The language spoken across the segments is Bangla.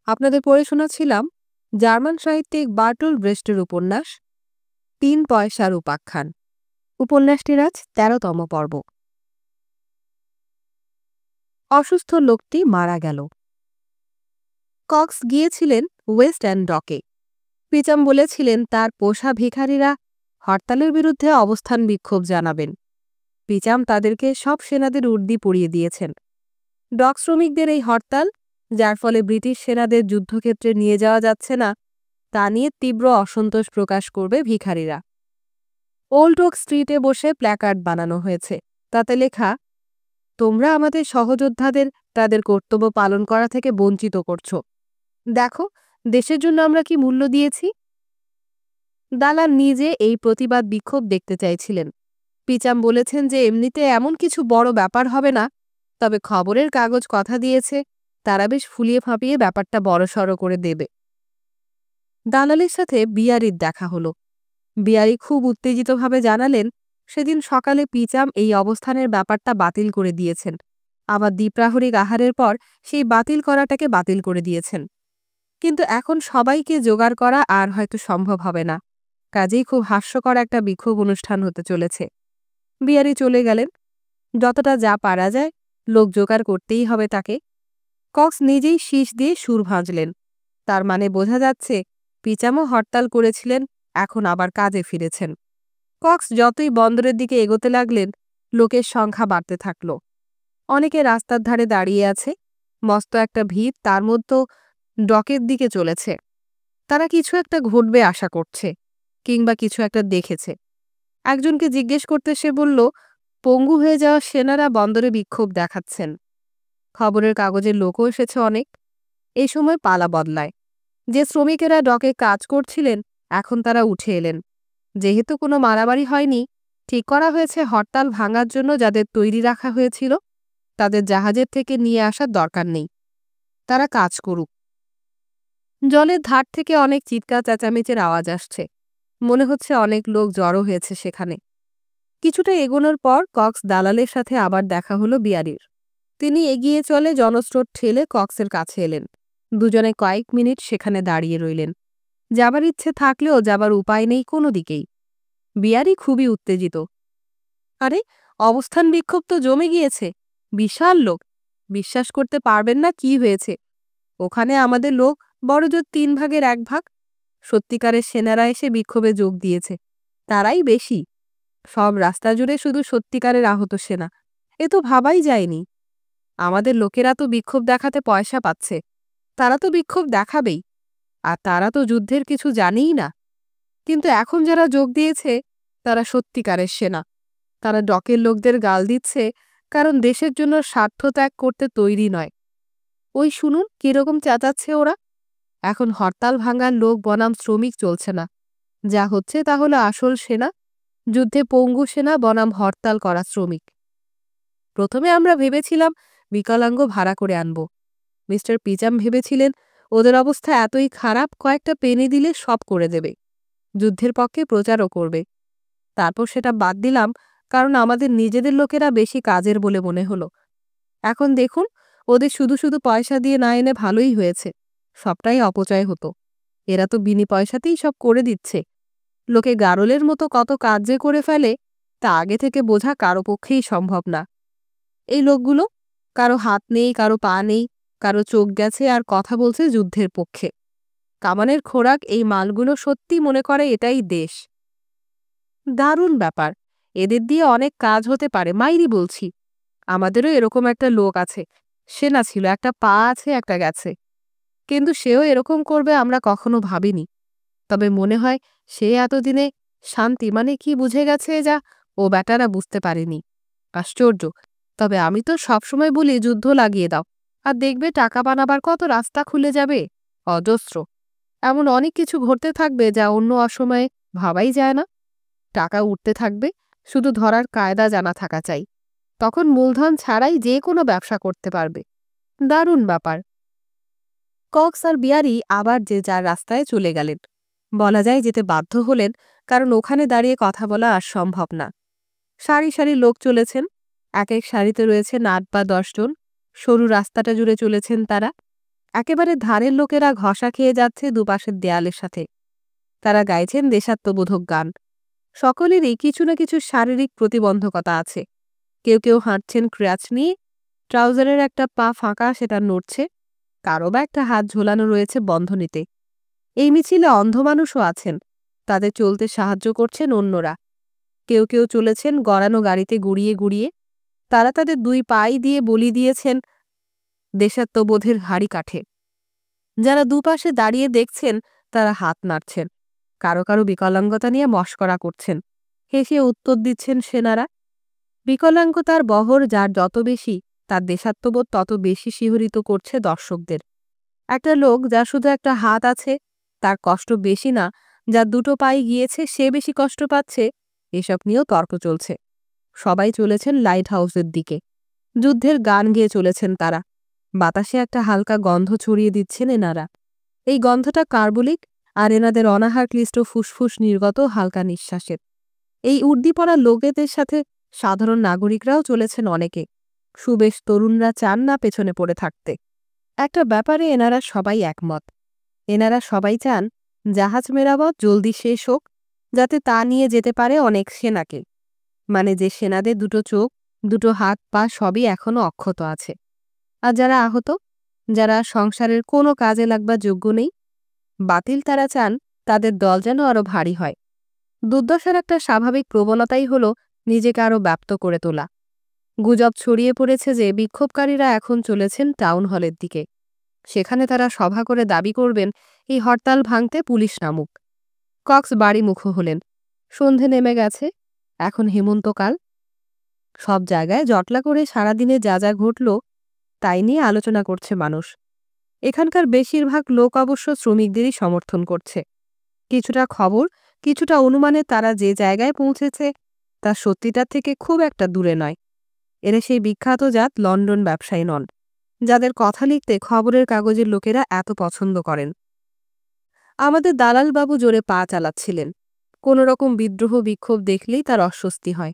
আপনাদের পড়ে শোনাচ্ছিলাম জার্মান সাহিত্যিক বার্টল ব্রেস্টের উপন্যাস ৩ পয়সার উপাখ্যান। উপন্যাসটির আজ ১৩তম পর্ব। অসুস্থ লোকটি মারা গেল। কক্স গিয়েছিলেন ওয়েস্ট এন্ড ডকে। পিচাম বলেছিলেন তার পোষা ভিখারিরা হরতালের বিরুদ্ধে অবস্থান বিক্ষোভ জানাবেন। পিচাম তাদেরকে সব সেনাদের উর্দি পরিয়ে দিয়েছেন। ডক শ্রমিকদের এই হরতাল, যার ফলে ব্রিটিশ সেনাদের যুদ্ধক্ষেত্রে নিয়ে যাওয়া যাচ্ছে না, তা নিয়ে তীব্র অসন্তোষ প্রকাশ করবে ভিখারিরা। ওল্ড ওক স্ট্রিটে বসে প্ল্যাকার্ড বানানো হয়েছে। তাতে লেখা, তোমরা আমাদের সহযোদ্ধাদের তাদের কর্তব্য পালন করা থেকে বঞ্চিত করছ। দেখো দেশের জন্য আমরা কি মূল্য দিয়েছি। দালাল নিজে এই প্রতিবাদ বিক্ষোভ দেখতে চাইছিলেন। পিচাম বলেছেন যে এমনিতে এমন কিছু বড় ব্যাপার হবে না, তবে খবরের কাগজ কথা দিয়েছে তারা বেশ ফুলিয়ে ফাঁপিয়ে ব্যাপারটা বড়সড় করে দেবে। দালালের সাথে বিয়ারির দেখা হলো। বিয়ারি খুব উত্তেজিতভাবে জানালেন সেদিন সকালে পিচাম এই অবস্থানের ব্যাপারটা বাতিল করে দিয়েছেন, আবার দ্বিপ্রাহরিক আহারের পর সেই বাতিল করাটাকে বাতিল করে দিয়েছেন। কিন্তু এখন সবাইকে জোগাড় করা আর হয়তো সম্ভব হবে না, কাজেই খুব হাস্যকর একটা বিক্ষোভ অনুষ্ঠান হতে চলেছে। বিয়ারি চলে গেলেন। যতটা যা পারা যায় লোক জোগাড় করতেই হবে তাকে। কক্স নিজেই শীষ দিয়ে সুর ভাঁজলেন। তার মানে বোঝা যাচ্ছে পিচামও হরতাল করেছিলেন, এখন আবার কাজে ফিরেছেন। কক্স যতই বন্দরের দিকে এগোতে লাগলেন লোকের সংখ্যা বাড়তে থাকল। অনেকে রাস্তার ধারে দাঁড়িয়ে আছে, মস্ত একটা ভিড় তার মধ্যে ডকের দিকে চলেছে। তারা কিছু একটা ঘটবে আশা করছে, কিংবা কিছু একটা দেখেছে। একজনকে জিজ্ঞেস করতে সে বলল, পঙ্গু হয়ে যাওয়া সেনারা বন্দরে বিক্ষোভ দেখাচ্ছেন। খবরের কাগজের লোকও এসেছে অনেক। এই সময় পালা বদলায়। যে শ্রমিকেরা ডকে কাজ করছিলেন এখন তারা উঠে এলেন। যেহেতু কোনো মারামারি হয়নি, ঠিক করা হয়েছে হরতাল ভাঙার জন্য যাদের তৈরি রাখা হয়েছিল তাদের জাহাজের থেকে নিয়ে আসার দরকার নেই, তারা কাজ করুক। জলের ধার থেকে অনেক চিৎকার চেঁচামেচির আওয়াজ আসছে। মনে হচ্ছে অনেক লোক জড়ো হয়েছে সেখানে। কিছুটা এগোনোর পর কক্স দালালের সাথে আবার দেখা হলো বিয়ারির। তিনি এগিয়ে চলে জনস্রোত ঠেলে কক্সের কাছে এলেন। দুজনে কয়েক মিনিট সেখানে দাঁড়িয়ে রইলেন। যাবার ইচ্ছে থাকলেও যাবার উপায় নেই কোনো দিকেই। বিয়ারি খুবই উত্তেজিত। আরে, অবস্থান বিক্ষোভ তো জমে গিয়েছে, বিশাল লোক। বিশ্বাস করতে পারবেন না কি হয়েছে। ওখানে আমাদের লোক বড়জোর ৩ ভাগের ১ ভাগ। সত্যিকারের সেনারা এসে বিক্ষোভে যোগ দিয়েছে, তারাই বেশি। সব রাস্তা জুড়ে শুধু সত্যিকারের আহত সেনা, এ তো ভাবাই যায়নি। আমাদের লোকেরা তো বিক্ষোভ দেখাতে পয়সা পাচ্ছে, তারা তো বিক্ষোভ দেখাবেই, আর তারা তো যুদ্ধের কিছু জানেই না। কিন্তু এখন যারা যোগ দিয়েছে তারা সত্যিকারের সেনা। তারা ডকের লোকদের গাল দিচ্ছে কারণ দেশের জন্য স্বার্থ ত্যাগ করতে তৈরি নয়। ওই শুনুন কিরকম চেঁচাচ্ছে ওরা। এখন হরতাল ভাঙার লোক বনাম শ্রমিক চলছে না, যা হচ্ছে তা হলো আসল সেনা, যুদ্ধে পঙ্গু সেনা বনাম হরতাল করা শ্রমিক। প্রথমে আমরা ভেবেছিলাম বিকলাঙ্গ ভাড়া করে আনব। মিস্টার পিচাম ভেবেছিলেন ওদের অবস্থা এতই খারাপ কয়েকটা পেনি দিলে সব করে দেবে, যুদ্ধের পক্ষে প্রচারও করবে। তারপর সেটা বাদ দিলাম কারণ আমাদের নিজেদের লোকেরা বেশি কাজের বলে মনে হলো। এখন দেখুন ওদের শুধু শুধু পয়সা দিয়ে না এনে ভালোই হয়েছে, সবটাই অপচয় হতো। এরা তো বিনি পয়সাতেই সব করে দিচ্ছে। লোকে গারলের মতো কত কাজ যে করে ফেলে তা আগে থেকে বোঝা কারো পক্ষেই সম্ভব না। এই লোকগুলো, কারো হাত নেই, কারো পা নেই, কারো চোখ গেছে আর কথা বলছে যুদ্ধের পক্ষে। কামানের খোরাক এই মালগুলো সত্যি মনে করে এটাই দেশ। দারুণ ব্যাপার, এদের দিয়ে অনেক কাজ হতে পারে, মাইরি বলছি। আমাদেরও এরকম একটা লোক আছে, সেনা ছিল, একটা পা আছে, একটা গেছে। কিন্তু সেও এরকম করবে আমরা কখনো ভাবিনি। তবে মনে হয় সে এতদিনে শান্তি মানে কি বুঝে গেছে, যা ও ব্যাটারা বুঝতে পারেনি। আশ্চর্য। তবে আমি তো সবসময় বলি যুদ্ধ লাগিয়ে দাও, আর দেখবে টাকা বানাবার কত রাস্তা খুলে যাবে, অজস্র। এমন অনেক কিছু ঘটতে থাকবে যা অন্য অসময়ে ভাবাই যায় না। টাকা উঠতে থাকবে, শুধু ধরার কায়দা জানা থাকা চাই। তখন মূলধন ছাড়াই যে কোনো ব্যবসা করতে পারবে। দারুণ ব্যাপার। কক্স আর বিয়ারি আবার যে যার রাস্তায় চলে গেলেন। বলা যায় যেতে বাধ্য হলেন, কারণ ওখানে দাঁড়িয়ে কথা বলা আর সম্ভব না। সারি সারি লোক চলেছেন, এক এক সারিতে রয়েছে ৮ বা ১০ জন। সরু রাস্তাটা জুড়ে চলেছেন তারা। একেবারে ধারের লোকেরা ঘষা খেয়ে যাচ্ছে দুপাশের দেয়ালের সাথে। তারা গাইছেন দেশাত্মবোধক গান। সকলেরই কিছু না কিছু শারীরিক প্রতিবন্ধকতা আছে। কেউ কেউ হাঁটছেন ক্র্যাচ নিয়ে, ট্রাউজারের একটা পা ফাঁকা, সেটা নড়ছে, কারো বা একটা হাত ঝোলানো রয়েছে বন্ধনীতে। এই মিছিলে অন্ধ মানুষও আছেন, তাদের চলতে সাহায্য করছেন অন্যরা। কেউ কেউ চলেছেন গড়ানো গাড়িতে গুড়িয়ে গুড়িয়ে, তারা তাদের দুই পাই দিয়ে বলি দিয়েছেন দেশাত্মবোধের হাড়ি কাঠে। যারা দুপাশে দাঁড়িয়ে দেখছেন তারা হাত নাড়ছেন, কারো কারো বিকলাঙ্গতা নিয়ে মশকরা করছেন, হেসে উত্তর দিচ্ছেন সেনারা। বিকলাঙ্গতার বহর যার যত বেশি, তার দেশাত্মবোধ তত বেশি শিহরিত করছে দর্শকদের। একটা লোক যার শুধু একটা হাত আছে, তার কষ্ট বেশি না, যার দুটো পায়ে গিয়েছে সে বেশি কষ্ট পাচ্ছে, এসব নিয়েও তর্ক চলছে। সবাই চলেছেন লাইট হাউসের দিকে। যুদ্ধের গান গেয়ে চলেছেন তারা। বাতাসে একটা হালকা গন্ধ ছড়িয়ে দিচ্ছেন এনারা। এই গন্ধটা কার্বলিক, আর এনাদের অনাহার ক্লিষ্ট ফুসফুস নির্গত হালকা নিঃশ্বাসের। এই উর্দিপড়া লোকেদের সাথে সাধারণ নাগরিকরাও চলেছেন অনেকে। সুবেশ তরুণরা চান না পেছনে পড়ে থাকতে। একটা ব্যাপারে এনারা সবাই একমত। এনারা সবাই চান জাহাজ মেরামত জলদি শেষ হোক, যাতে তা নিয়ে যেতে পারে অনেক সেনাকে। মানে যে সেনাদের দুটো চোখ, দুটো হাত পা সবই এখনো অক্ষত আছে। আর যারা আহত, যারা সংসারের কোনো কাজে লাগবার যোগ্য নেই, বাতিল তারা চান তাদের দল যেন আরো ভারী হয়। দুর্দশার একটা স্বাভাবিক প্রবণতাই হলো নিজেকে আরো ব্যাপ্ত করে তোলা। গুজব ছড়িয়ে পড়েছে যে বিক্ষোভকারীরা এখন চলেছেন টাউন হলের দিকে। সেখানে তারা সভা করে দাবি করবেন এই হরতাল ভাঙতে পুলিশ নামুক। কক্স বাড়িমুখ হলেন। সন্ধে নেমে গেছে, এখন হেমন্তকাল। সব জায়গায় জটলা করে সারাদিনে যা যা ঘটল তাই নিয়ে আলোচনা করছে মানুষ। এখানকার বেশিরভাগ লোক অবশ্য শ্রমিকদেরই সমর্থন করছে। কিছুটা খবর, কিছুটা অনুমানে তারা যে জায়গায় পৌঁছেছে তা সত্যিটার থেকে খুব একটা দূরে নয়। এরা সেই বিখ্যাত জাত লন্ডন ব্যবসায়ী নন, যাদের কথা লিখতে খবরের কাগজের লোকেরা এত পছন্দ করেন। আমাদের দালালবাবু জোরে পা চালাচ্ছিলেন। কোনো রকম বিদ্রোহ বিক্ষোভ দেখলেই তার অস্বস্তি হয়।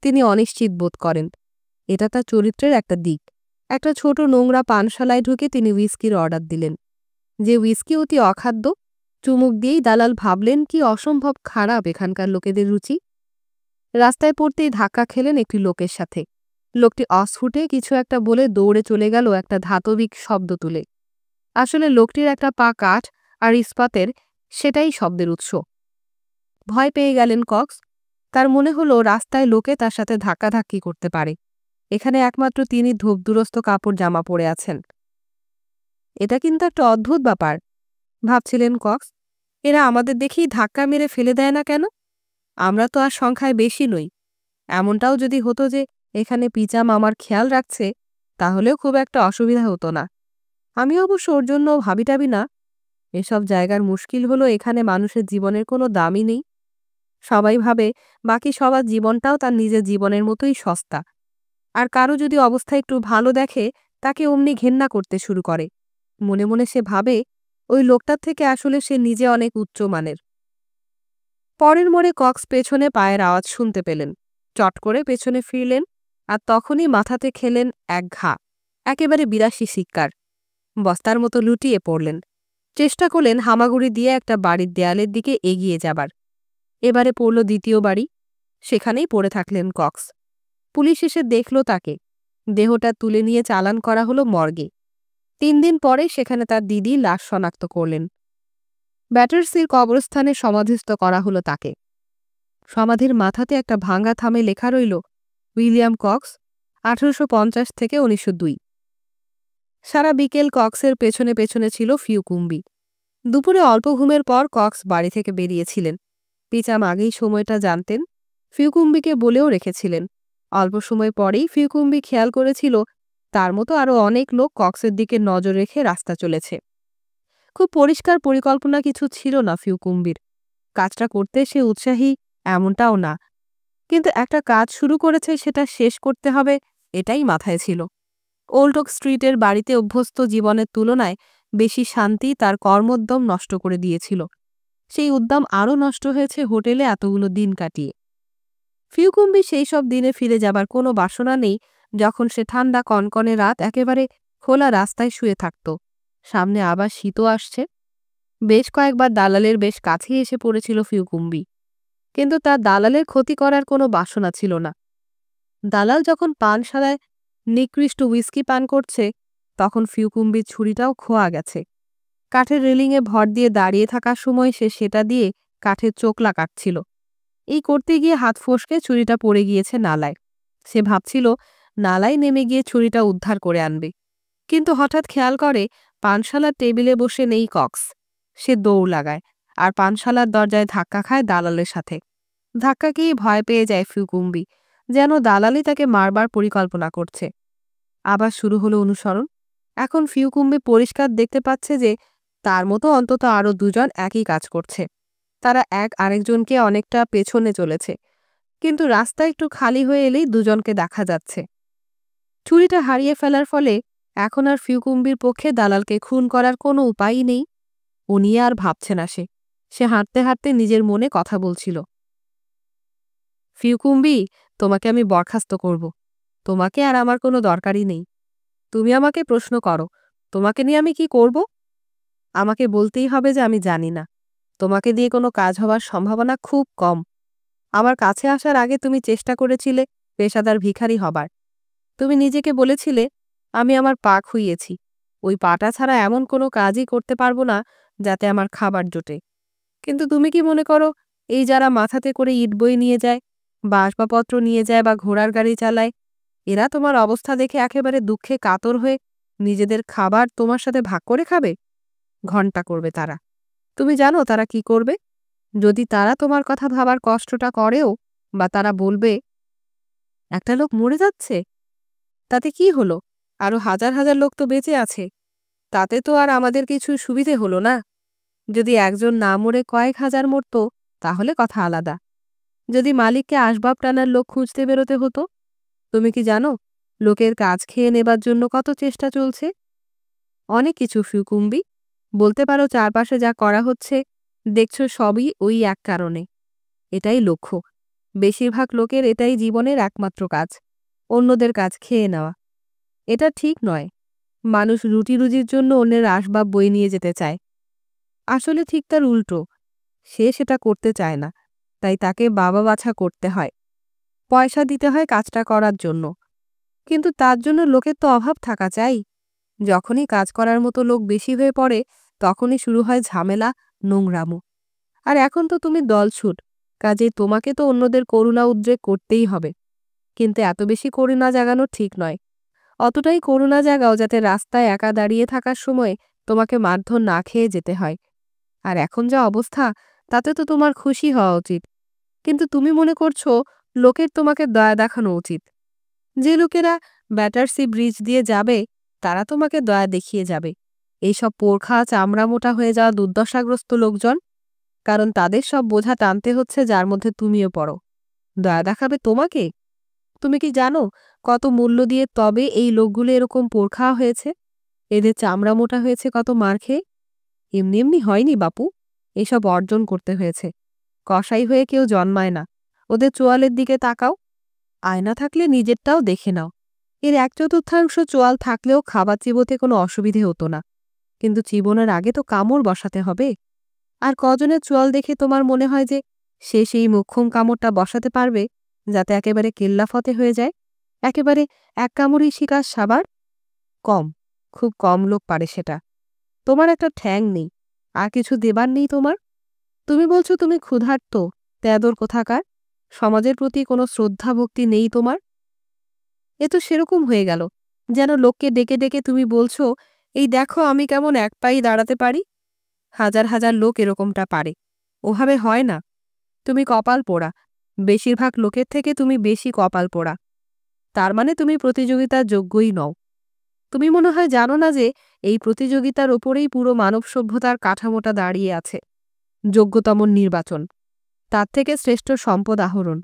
তিনি অনিশ্চিত বোধ করেন। এটা তার চরিত্রের একটা দিক। একটা ছোট নোংরা পানশালায় ঢুকে তিনি হুইস্কির অর্ডার দিলেন। যে হুইস্কি অতি অখাদ্য, চুমুক দিয়েই দালাল ভাবলেন কি অসম্ভব খারাপ এখানকার লোকেদের রুচি। রাস্তায় পড়তেই ধাক্কা খেলেন একটি লোকের সাথে। লোকটি অস্ফুটে কিছু একটা বলে দৌড়ে চলে গেল একটা ধাতবিক শব্দ তুলে। আসলে লোকটির একটা পা কাঠ আর ইস্পাতের, সেটাই শব্দের উৎস। ভয় পেয়ে গেলেন কক্স। তার মনে হলো রাস্তায় লোকে তার সাথে ধাক্কাধাক্কি করতে পারে। এখানে একমাত্র তিনি ধোপদুরস্ত কাপড় জামা পরে আছেন। এটা কিন্তু একটা অদ্ভুত ব্যাপার, ভাবছিলেন কক্স। এরা আমাদের দেখেই ধাক্কা মেরে ফেলে দেয় না কেন? আমরা তো আর সংখ্যায় বেশি নই। এমনটাও যদি হতো যে এখানে পিচাম আমার খেয়াল রাখছে, তাহলেও খুব একটা অসুবিধা হতো না। আমি অবশ্য ওর জন্য ভাবিটাবি না। এসব জায়গার মুশকিল হলো এখানে মানুষের জীবনের কোনো দামই নেই। সবাই ভাবে বাকি সবার জীবনটাও তার নিজের জীবনের মতোই সস্তা। আর কারো যদি অবস্থা একটু ভালো দেখে, তাকে অমনি ঘেন্না করতে শুরু করে। মনে মনে সে ভাবে ওই লোকটার থেকে আসলে সে নিজে অনেক উচ্চমানের। পরের মোড়ে কক্স পেছনে পায়ের আওয়াজ শুনতে পেলেন। চট করে পেছনে ফিরলেন, আর তখনই মাথাতে খেলেন এক ঘা। একেবারে বিরাশি শিক্ষার। বস্তার মতো লুটিয়ে পড়লেন। চেষ্টা করলেন হামাগুড়ি দিয়ে একটা বাড়ির দেয়ালের দিকে এগিয়ে যাবার। এবারে পড়ল দ্বিতীয় বাড়ি। সেখানেই পড়ে থাকলেন কক্স। পুলিশ এসে দেখল তাকে। দেহটা তুলে নিয়ে চালান করা হলো মর্গে। 3 দিন পরে সেখানে তার দিদি লাশ শনাক্ত করলেন। ব্যাটারসির কবরস্থানে সমাধিস্থ করা হলো তাকে। সমাধির মাথাতে একটা ভাঙা থামে লেখা রইল, উইলিয়াম কক্স, 1850 থেকে 1902। সারা বিকেল কক্সের পেছনে পেছনে ছিল ফিউকুম্বি। দুপুরে অল্প ঘুমের পর কক্স বাড়ি থেকে বেরিয়েছিলেন। পিচাম আগেই সময়টা জানতেন, ফিউকুম্বিকে বলেও রেখেছিলেন। অল্প সময় পরেই ফিউকুম্বি খেয়াল করেছিল তার মতো আরও অনেক লোক কক্সের দিকে নজর রেখে রাস্তা চলেছে। খুব পরিষ্কার পরিকল্পনা কিছু ছিল না ফিউকুম্বির। কাজটা করতে সে উৎসাহী এমনটাও না, কিন্তু একটা কাজ শুরু করেছে সেটা শেষ করতে হবে, এটাই মাথায় ছিল। ওল্ড ওক স্ট্রিটের বাড়িতে অভ্যস্ত জীবনের তুলনায় বেশি শান্তি তার কর্মোদ্যম নষ্ট করে দিয়েছিল। সেই উদ্যম আরও নষ্ট হয়েছে হোটেলে এতগুলো দিন কাটিয়ে। ফিউকুম্বি সেই সব দিনে ফিরে যাবার কোনো বাসনা নেই, যখন সে ঠান্ডা কনকনে রাত একেবারে খোলা রাস্তায় শুয়ে থাকত। সামনে আবার শীতও আসছে। বেশ কয়েকবার দালালের বেশ কাছেই এসে পড়েছিল ফিউকুম্বি, কিন্তু তার দালালের ক্ষতি করার কোনো বাসনা ছিল না। দালাল যখন পানশালায় নিকৃষ্ট হুইস্কি পান করছে, তখন ফিউকুম্বির ছুরিটাও খোয়া গেছে। কাঠের রেলিংয়ে ভর দিয়ে দাঁড়িয়ে থাকার সময় সে সেটা দিয়ে কাঠের চোকলা কাটছিল। এই করতে গিয়ে হাত ফসকে ছুরিটা পড়ে গিয়েছে নালায়। সে ভাবছিল নালায় নেমে গিয়ে ছুরিটা উদ্ধার করে আনবে, কিন্তু হঠাৎ খেয়াল করে পানশালার টেবিলে বসে নেই কক্স। সে দৌড় লাগায় আর পানশালার দরজায় ধাক্কা খায় দালালের সাথে। ধাক্কা খেয়ে ভয় পেয়ে যায় ফিউকুম্বি, যেন দালালই তাকে মারবার পরিকল্পনা করছে। আবার শুরু হলো অনুসরণ। এখন ফিউকুম্বি পরিষ্কার দেখতে পাচ্ছে যে তার মতো অন্তত আরও দুজন একই কাজ করছে। তারা এক আরেকজনকে অনেকটা পেছনে চলেছে, কিন্তু রাস্তা একটু খালি হয়ে এলেই দুজনকে দেখা যাচ্ছে। ছুরিটা হারিয়ে ফেলার ফলে এখন আর ফিউকুম্বির পক্ষে দালালকে খুন করার কোনো উপায়ই নেই। ও নিয়ে আর ভাবছে না। সে হাঁটতে হাঁটতে নিজের মনে কথা বলছিল। ফিউকুম্বি, তোমাকে আমি বরখাস্ত করব। তোমাকে আর আমার কোনো দরকারই নেই। তুমি আমাকে প্রশ্ন করো, তোমাকে নিয়ে আমি কি করব? আমাকে বলতেই হবে যে আমি জানি না। তোমাকে দিয়ে কোনো কাজ হওয়ার সম্ভাবনা খুব কম। আমার কাছে আসার আগে তুমি চেষ্টা করেছিলে পেশাদার ভিখারি হবার। তুমি নিজেকে বলেছিলে আমি আমার পা খুইয়েছি, ওই পাটা ছাড়া এমন কোনো কাজই করতে পারবো না যাতে আমার খাবার জোটে। কিন্তু তুমি কি মনে করো এই যারা মাথাতে করে ইট বই নিয়ে যায় বা আসবাবপত্র নিয়ে যায় বা ঘোড়ার গাড়ি চালায়, এরা তোমার অবস্থা দেখে একেবারে দুঃখে কাতর হয়ে নিজেদের খাবার তোমার সাথে ভাগ করে খাবে? ঘণ্টা করবে তারা। তুমি জানো তারা কি করবে? যদি তারা তোমার কথা ভাবার কষ্টটা করেও, বা তারা বলবে একটা লোক মরে যাচ্ছে, তাতে কি হলো, আরো হাজার হাজার লোক তো বেঁচে আছে, তাতে তো আর আমাদের কিছু সুবিধে হলো না। যদি একজন না মরে কয়েক হাজার মরত তাহলে কথা আলাদা। যদি মালিককে আসবাব টানার লোক খুঁজতে বেরোতে হতো। তুমি কি জানো লোকের কাজ খেয়ে নেবার জন্য কত চেষ্টা চলছে? অনেক কিছু ফিউকুম্বি, বলতে পারো চারপাশে যা করা হচ্ছে দেখছো সবই ওই এক কারণে। এটাই লক্ষ্য। বেশিরভাগ লোকের এটাই জীবনের একমাত্র কাজ, অন্যদের কাজ খেয়ে নেওয়া। এটা ঠিক নয়। মানুষ রুটি রুজির জন্য অন্যের আসবাব বই নিয়ে যেতে চায়। আসলে ঠিক তার উল্টো। সে সেটা করতে চায় না, তাই তাকে বাবা বাছা করতে হয়, পয়সা দিতে হয় কাজটা করার জন্য। কিন্তু তার জন্য লোকের তো অভাব থাকা চাই। যখনই কাজ করার মতো লোক বেশি হয়ে পড়ে তখনই শুরু হয় ঝামেলা, নোংরামো। আর এখন তো তুমি দলছুট, কাজেই তোমাকে তো অন্যদের করুণা উদ্রেক করতেই হবে। কিন্তু এত বেশি করুণা জাগানো ঠিক নয়। অতটাই করুণা জাগাও যাতে রাস্তায় একা দাঁড়িয়ে থাকার সময় তোমাকে মারধর না খেয়ে যেতে হয়। আর এখন যা অবস্থা, তাতে তো তোমার খুশি হওয়া উচিত। কিন্তু তুমি মনে করছো লোকের তোমাকে দয়া দেখানো উচিত। যে লোকেরা ব্যাটারসি ব্রিজ দিয়ে যাবে তারা তোমাকে দয়া দেখিয়ে যাবে, এইসব পোরখা চামড়া মোটা হয়ে যাওয়া দুর্দশাগ্রস্ত লোকজন। কারণ তাদের সব বোঝা টানতে হচ্ছে যার মধ্যে তুমিও পড়ো। দয়া দেখাবে তোমাকে? তুমি কি জানো কত মূল্য দিয়ে তবে এই লোকগুলো এরকম পোরখা হয়েছে? এদের চামড়া মোটা হয়েছে কত মার খেয়ে? এমনি এমনি হয়নি বাপু, এসব অর্জন করতে হয়েছে। কসাই হয়ে কেউ জন্মায় না। ওদের চোয়ালের দিকে তাকাও, আয়না থাকলে নিজেরটাও দেখে নাও। এর 1/4 চোয়াল থাকলেও খাবার চিবোতে কোনো অসুবিধে হতো না, কিন্তু চিবোনোর আগে তো কামড় বসাতে হবে। আর কজনের চোয়াল দেখে তোমার মনে হয় যে সে সেই মোক্ষম কামড়টা বসাতে পারবে যাতে একেবারে কেল্লাফতে হয়ে যায়, একেবারে এক কামড়ই শিকার সাবার? কম, খুব কম লোক পারে সেটা। তোমার একটা ঠ্যাং নেই, আর কিছু দেবার নেই তোমার। তুমি বলছো তুমি ক্ষুধার্ত, তেদর কোথাকার। সমাজের প্রতি কোনো শ্রদ্ধা ভক্তি নেই তোমার। এ তো সেরকম হয়ে গেল যেন লোককে ডেকে ডেকে তুমি বলছো এই দেখো আমি কেমন এক পায়ে দাঁড়াতে পারি। হাজার হাজার লোক এরকমটা পারে, ওভাবে হয় না। তুমি কপাল পোড়া, বেশিরভাগ লোকের থেকে তুমি বেশি কপাল পোড়া। তার মানে তুমি প্রতিযোগিতার যোগ্যই নও। তুমি মনে হয় জানো না যে এই প্রতিযোগিতার ওপরেই পুরো মানব সভ্যতার কাঠামোটা দাঁড়িয়ে আছে। যোগ্যতম নির্বাচন, তার থেকে শ্রেষ্ঠ সম্পদ আহরণ।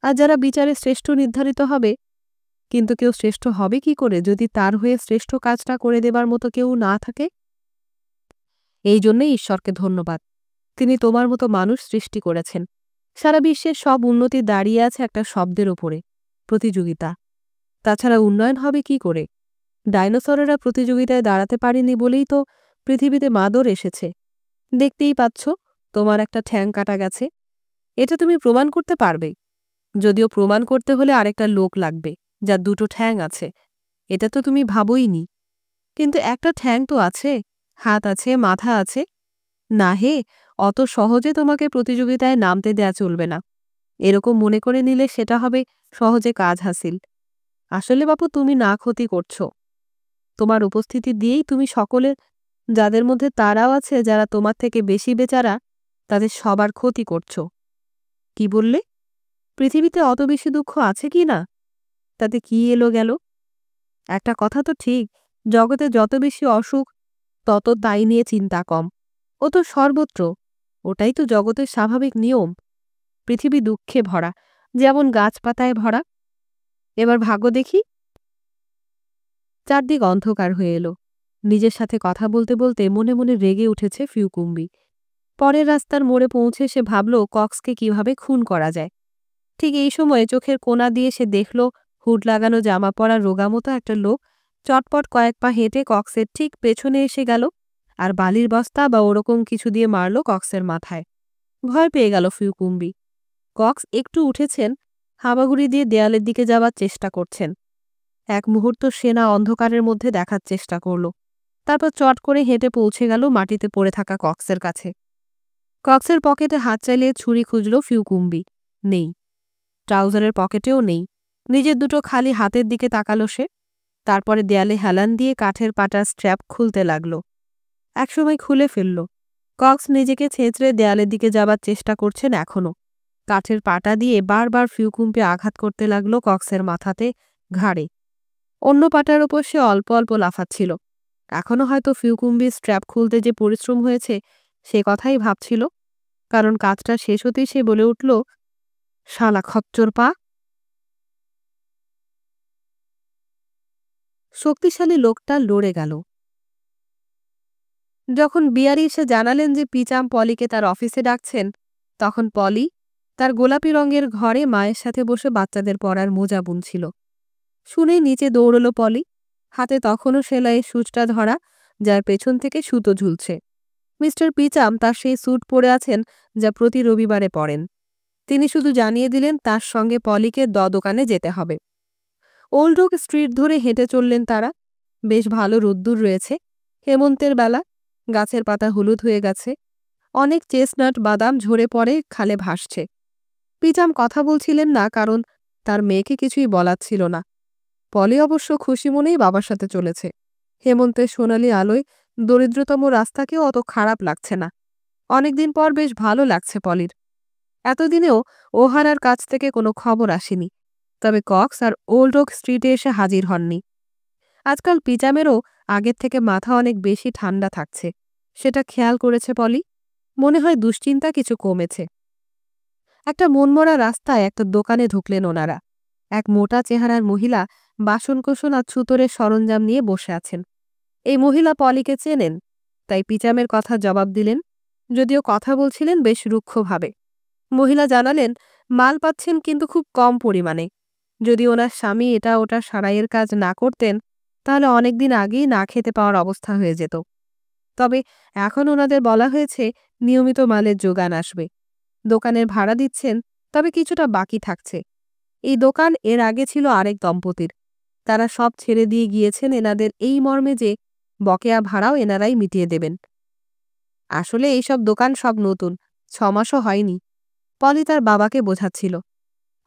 আর যারা বিচারে শ্রেষ্ঠ নির্ধারিত হবে, কিন্তু কেউ শ্রেষ্ঠ হবে কি করে যদি তার হয়ে শ্রেষ্ঠ কাজটা করে দেবার মতো কেউ না থাকে? এই জন্যই ঈশ্বরকে ধন্যবাদ, তিনি তোমার মতো মানুষ সৃষ্টি করেছেন। সারা বিশ্বের সব উন্নতি দাঁড়িয়ে আছে একটা শব্দের ওপরে, প্রতিযোগিতা। তাছাড়া উন্নয়ন হবে কি করে? ডাইনোসরেরা প্রতিযোগিতায় দাঁড়াতে পারেনি বলেই তো পৃথিবীতে মাদর এসেছে। দেখতেই পাচ্ছ, তোমার একটা ঠ্যাং কাটা গেছে। এটা তুমি প্রমাণ করতে পারবে, যদিও প্রমাণ করতে হলে আরেকটা লোক লাগবে যার দুটো ঠ্যাং আছে। এটা তো তুমি ভাবোইনি। কিন্তু একটা ঠ্যাং তো আছে, হাত আছে, মাথা আছে। না হে, অত সহজে তোমাকে প্রতিযোগিতায় নামতে দেয়া চলবে না। এরকম মনে করে নিলে সেটা হবে সহজে কাজ হাসিল। আসলে বাপু, তুমি না ক্ষতি করছো। তোমার উপস্থিতি দিয়েই তুমি সকলের, যাদের মধ্যে তারাও আছে যারা তোমার থেকে বেশি বেচারা, তাদের সবার ক্ষতি করছো। কি বললে? পৃথিবীতে অত বেশি দুঃখ আছে কি না? তাতে কি এলো গেল? একটা কথা তো ঠিক, জগতে যত বেশি অসুখ তত তাই নিয়ে চিন্তা কম। ও তো সর্বত্র, ওটাই তো জগতের স্বাভাবিক নিয়ম। পৃথিবী দুঃখে ভরা, যেমন গাছপাতায় ভরা। এবার ভাগ্য দেখি। চারদিক অন্ধকার হয়ে এলো। নিজের সাথে কথা বলতে বলতে মনে মনে রেগে উঠেছে ফিউকুম্বি। পরের রাস্তার মোড়ে পৌঁছে সে ভাবল কক্সকে কিভাবে খুন করা যায়। ঠিক এই সময়ে চোখের কোণা দিয়ে সে দেখল হুড লাগানো জামা পরা রোগামতো একটা লোক চটপট কয়েক পা হেঁটে কক্সের ঠিক পেছনে এসে গেল, আর বালির বস্তা বা ওরকম কিছু দিয়ে মারল কক্সের মাথায়। ভয় পেয়ে গেল ফিউকুম্বি। কক্স একটু উঠেছেন, হামাগুড়ি দিয়ে দেয়ালের দিকে যাওয়ার চেষ্টা করছেন। এক মুহূর্ত সেনা অন্ধকারের মধ্যে দেখার চেষ্টা করল, তারপর চট করে হেঁটে পৌঁছে গেল মাটিতে পড়ে থাকা কক্সের কাছে। কক্সের পকেটে হাত চালিয়ে ছুরি খুঁজল ফিউকুম্বি। নেই। ট্রাউজারের পকেটেও নেই। নিজের দুটো খালি হাতের দিকে তাকালো সে। তারপরে দেয়ালে হেলান দিয়ে কাঠের পাটার স্ট্র্যাপ খুলতে লাগল। একসময় খুলে ফেলল। কক্স নিজেকে ছেঁচড়ে দেয়ালের দিকে যাবার চেষ্টা করছেন এখনও। কাঠের পাটা দিয়ে বারবার ফিউকুম্বি আঘাত করতে লাগল কক্সের মাথাতে, ঘাড়ে। অন্য পাটার ওপর সে অল্প অল্প লাফাচ্ছিল। এখনও হয়তো ফিউকুম্বির স্ট্র্যাপ খুলতে যে পরিশ্রম হয়েছে সে কথাই ভাবছিল, কারণ কাজটা শেষ হতেই সে বলে উঠল, শালা খচ্চর পা। শক্তিশালী লোকটা লড়ে গেল। যখন বিয়ারি এসে জানালেন যে পিচাম পলিকে তার অফিসে ডাকছেন, তখন পলি তার গোলাপি রঙের ঘরে মায়ের সাথে বসে বাচ্চাদের পড়ার মোজা বুনছিল। শুনেই নিচে দৌড়ল পলি। হাতে তখনও সেলাইয়ের সূচটা ধরা, যার পেছন থেকে সুতো ঝুলছে। মিস্টার পিচাম তার সেই স্যুট পরে আছেন যা প্রতি রবিবারে পরেন। তিনি শুধু জানিয়ে দিলেন তার সঙ্গে পলিকে দোকানে যেতে হবে। ওল্ড ওক স্ট্রিট ধরে হেঁটে চললেন তারা। বেশ ভালো রোদ্দুর রয়েছে। হেমন্তের বেলা, গাছের পাতা হলুদ হয়ে গেছে। অনেক চেস্টনাট বাদাম ঝরে পড়ে খালে ভাসছে। পিচাম কথা বলছিলেন না, কারণ তার মেয়েকে কিছুই বলার ছিল না। পলি অবশ্য খুশি মনেই বাবার সাথে চলেছে। হেমন্তের সোনালি আলোয় দরিদ্রতম রাস্তাকেও অত খারাপ লাগছে না। অনেকদিন পর বেশ ভালো লাগছে পলির। এতদিনেও ওহারার কাছ থেকে কোনো খবর আসেনি। তবে কক্স আর ওল্ড ওক স্ট্রিটে এসে হাজির হননি। আজকাল পিচামেরও আগের থেকে মাথা অনেক বেশি ঠান্ডা থাকছে। সেটা খেয়াল করেছে পলি। মনে হয় দুশ্চিন্তা কিছু কমেছে। একটা মনমরা রাস্তায় একটা দোকানে ঢুকলেন ওনারা। এক মোটা চেহারার মহিলা বাসনকোসন আর ছুতোরের সরঞ্জাম নিয়ে বসে আছেন। এই মহিলা পলিকে চেনেন, তাই পিচামের কথা জবাব দিলেন, যদিও কথা বলছিলেন বেশ রুক্ষভাবে। মহিলা জানালেন মাল পাচ্ছেন, কিন্তু খুব কম পরিমাণে। যদি ওনার স্বামী এটা ওটা সারাইয়ের কাজ না করতেন, তাহলে অনেকদিন আগেই না খেতে পাওয়ার অবস্থা হয়ে যেত। তবে এখন ওনাদের বলা হয়েছে নিয়মিত মালের যোগান আসবে। দোকানের ভাড়া দিচ্ছেন, তবে কিছুটা বাকি থাকছে। এই দোকান এর আগে ছিল আরেক দম্পতির। তারা সব ছেড়ে দিয়ে গিয়েছেন এনাদের এই মর্মে যে বকেয়া ভাড়াও এনারাই মিটিয়ে দেবেন। আসলে এইসব দোকান সব নতুন, 6 মাসও হয়নি। পলি তার বাবাকে বোঝাচ্ছিল।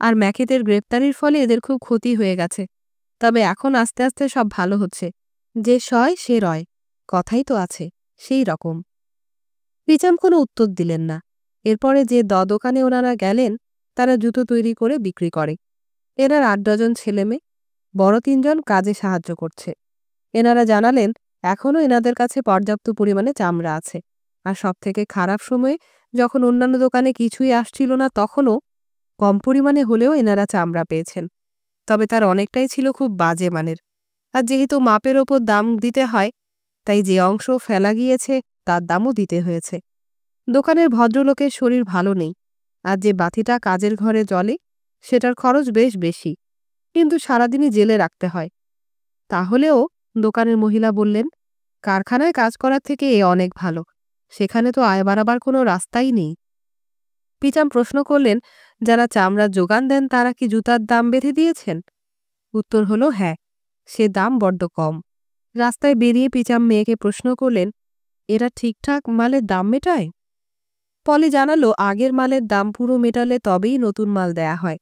আর ম্যাকেটের গ্রেপ্তারির ফলে এদের খুব ক্ষতি হয়ে গেছে। তবে এখন আস্তে আস্তে সব ভালো হচ্ছে। যে সয় সে রয়, কথাই তো আছে, সেই রকম। পিচাম কোনো উত্তর দিলেন না। এরপরে যে দোকানে ওনারা গেলেন, তারা জুতো তৈরি করে বিক্রি করে। এনার 8 ডজন ছেলেমেয়ে, বড় 3 জন কাজে সাহায্য করছে। এনারা জানালেন এখনও এনাদের কাছে পর্যাপ্ত পরিমাণে চামড়া আছে। আর সবথেকে খারাপ সময়ে, যখন অন্যান্য দোকানে কিছুই আসছিল না, তখনও কম পরিমাণে হলেও এনারা চামড়া পেয়েছেন। তবে তার অনেকটাই ছিল খুব বাজে মানের। আর যেহেতু মাপের ওপর দাম দিতে হয়, তাই যে অংশ ফেলা গিয়েছে তার দামও দিতে হয়েছে। দোকানের ভদ্রলোকের শরীর ভালো নেই, আর যে বাতিটা কাজের ঘরে জ্বলে সেটার খরচ বেশ বেশি, কিন্তু সারাদিনই জেলে রাখতে হয়। তাহলেও দোকানের মহিলা বললেন, কারখানায় কাজ করার থেকে এ অনেক ভালো। সেখানে তো আয় বাড়াবার কোনো রাস্তাই নেই। পিচাম প্রশ্ন করলেন, যারা চামড়ার যোগান দেন তারা কি জুতার দাম বেঁধে দিয়েছেন? উত্তর হলো হ্যাঁ, সে দাম বড্ড কম। রাস্তায় বেরিয়ে পিচাম মেয়েকে প্রশ্ন করলেন, এরা ঠিকঠাক মালের দাম মেটায়? পলি জানালো, আগের মালের দাম পুরো মেটালে তবেই নতুন মাল দেয়া হয়।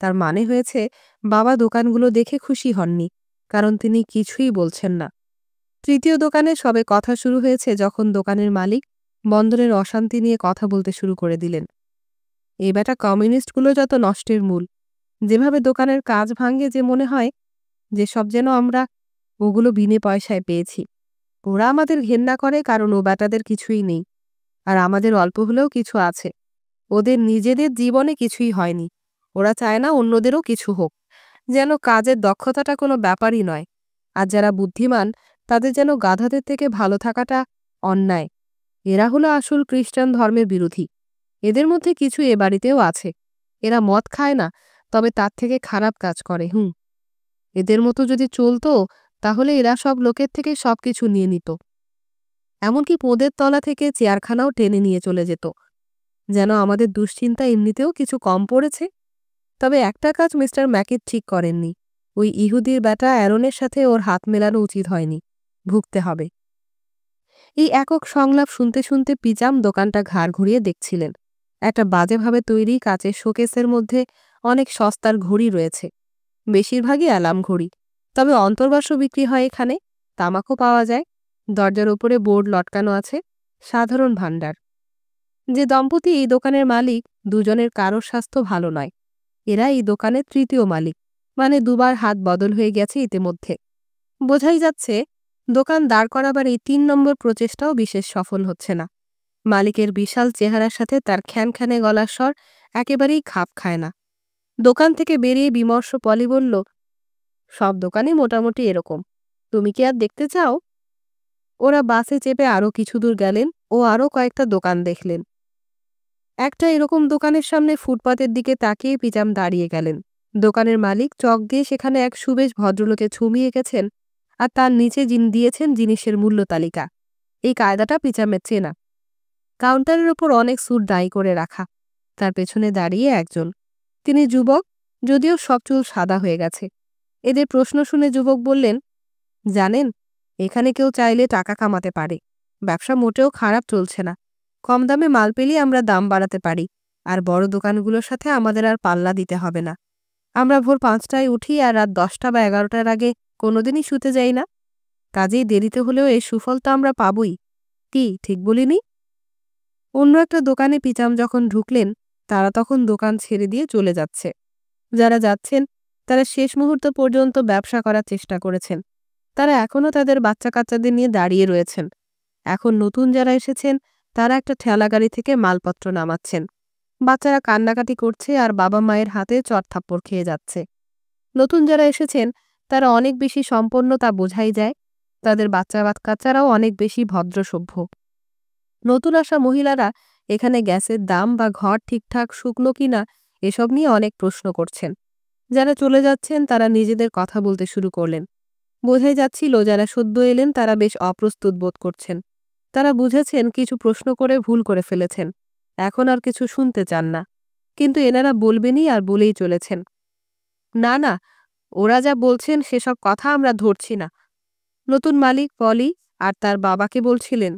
তার মানে হয়েছে, বাবা দোকানগুলো দেখে খুশি হননি, কারণ তিনি কিছুই বলছেন না। তৃতীয় দোকানে সবে কথা শুরু হয়েছে যখন দোকানের মালিক বন্দরের অশান্তি নিয়ে কথা বলতে শুরু করে দিলেন। এই বেটা কমিউনিস্টগুলো যত নষ্টের মূল। যেভাবে দোকানের কাজ ভাঙ্গে, যে মনে হয় যে সব যেন আমরা ওগুলো বিনে পয়সায় পেয়েছি। ওরা আমাদের ঘেন্না করে কারণ ও বেটাদের কিছুই নেই, আর আমাদের অল্প হলেও কিছু আছে। ওদের নিজেদের জীবনে কিছুই হয়নি, ওরা চায় না অন্যদেরও কিছু হোক, যেন কাজের দক্ষতাটা কোনো ব্যাপারই নয়। আর যারা বুদ্ধিমান তাদের যেন গাধাদের থেকে ভালো থাকাটা অন্যায়। এরা হলো আসল খ্রিস্টান ধর্মের বিরোধী। এদের মধ্যে কিছু এ বাড়িতেও আছে। এরা মদ খায় না, তবে তার থেকে খারাপ কাজ করে। এদের মতো যদি চলতো তাহলে এরা সব লোকের থেকে সবকিছু নিয়ে নিত, এমনকি পোদের তলা থেকে চেয়ারখানাও টেনে নিয়ে চলে যেত। যেন আমাদের দুশ্চিন্তা এমনিতেও কিছু কম পড়েছে। তবে একটা কাজ মিস্টার ম্যাকিট ঠিক করেননি, ওই ইহুদির বেটা অ্যারনের সাথে ওর হাত মেলানো উচিত হয়নি। ভুগতে হবে। এই একক সংলাপ শুনতে শুনতে পিচাম দোকানটা ঘাড় ঘুরিয়ে দেখছিলেন। একটা বাজেভাবে তৈরি কাচের শোকেসের মধ্যে অনেক সস্তার ঘড়ি রয়েছে, বেশিরভাগই অ্যালার্ম ঘড়ি। তবে অন্তর্বাসও বিক্রি হয় এখানে, তামাকও পাওয়া যায়। দরজার ওপরে বোর্ড লটকানো আছে, সাধারণ ভাণ্ডার। যে দম্পতি এই দোকানের মালিক, দুজনের কারোর স্বাস্থ্য ভালো নয়। এরা এই দোকানের তৃতীয় মালিক, মানে দুবার হাত বদল হয়ে গেছে ইতিমধ্যে। বোঝাই যাচ্ছে দোকান দাঁড় করাবার এই ৩ নম্বর প্রচেষ্টাও বিশেষ সফল হচ্ছে না। মালিকের বিশাল চেহারার সাথে তার খ্যানখ্যানে গলার স্বর একেবারেই খাপ খায় না। দোকান থেকে বেরিয়ে বিমর্ষ পলি বলল, সব দোকানই মোটামুটি এরকম, তুমি কি আর দেখতে চাও? ওরা বাসে চেপে আরও কিছু দূর গেলেন ও আরও কয়েকটা দোকান দেখলেন। একটা এরকম দোকানের সামনে ফুটপাতের দিকে তাকিয়ে পিচাম দাঁড়িয়ে গেলেন। দোকানের মালিক চক দিয়ে সেখানে এক সুবেশ ভদ্রলোকে ছুমিয়ে গেছেন, আর তার নিচে দিয়েছেন জিনিসের মূল্য তালিকা। এই কায়দাটা পিচামের চেনা। কাউন্টারের ওপর অনেক স্যুট দাঁড়ি করে রাখা, তার পেছনে দাঁড়িয়ে একজন। তিনি যুবক, যদিও সব চুল সাদা হয়ে গেছে। এদের প্রশ্ন শুনে যুবক বললেন, জানেন, এখানে কেউ চাইলে টাকা কামাতে পারে। ব্যবসা মোটেও খারাপ চলছে না। কম দামে মাল পেলেই আমরা দাম বাড়াতে পারি, আর বড় দোকানগুলোর সাথে আমাদের আর পাল্লা দিতে হবে না। আমরা ভোর ৫টায় উঠি আর রাত ১০টা বা ১১টার আগে কোনোদিনই শুতে যাই না। কাজেই দেরিতে হলেও এর সুফল তো আমরা পাবই। কি ঠিক বলিনি? অন্য একটা দোকানে পিচাম যখন ঢুকলেন, তারা তখন দোকান ছেড়ে দিয়ে চলে যাচ্ছে। যারা যাচ্ছেন তারা শেষ মুহূর্ত পর্যন্ত ব্যবসা করার চেষ্টা করেছেন। তারা এখনও তাদের বাচ্চা কাচ্চাদের নিয়ে দাঁড়িয়ে রয়েছেন। এখন নতুন যারা এসেছেন তারা একটা ঠেলাগাড়ি থেকে মালপত্র নামাচ্ছেন। বাচ্চারা কান্নাকাটি করছে আর বাবা মায়ের হাতে চড়থাপ্পড় খেয়ে যাচ্ছে। নতুন যারা এসেছেন তারা অনেক বেশি সম্পন্ন, তা বোঝাই যায়। তাদের বাচ্চা কাচ্চারাও অনেক বেশি ভদ্রসভ্য। নতুন আসা মহিলারা এখানে গ্যাসের দাম বা ঘর ঠিকঠাক শুকনো কিনা এসব নিয়ে অনেক প্রশ্ন করছেন। যারা চলে যাচ্ছেন তারা নিজেদের কথা বলতে শুরু করলেন। বোঝাই যাচ্ছিল যারা সদ্য এলেন তারা বেশ অপ্রস্তুত বোধ করছেন। তারা বুঝেছেন কিছু প্রশ্ন করে ভুল করে ফেলেছেন, এখন আর কিছু শুনতে চান না। কিন্তু এনারা বলবেনই আর বলেই চলেছেন, না না, ওরা যা বলছেন সেসব কথা আমরা ধরছি না। নতুন মালিক পলি আর তার বাবাকে বলছিলেন,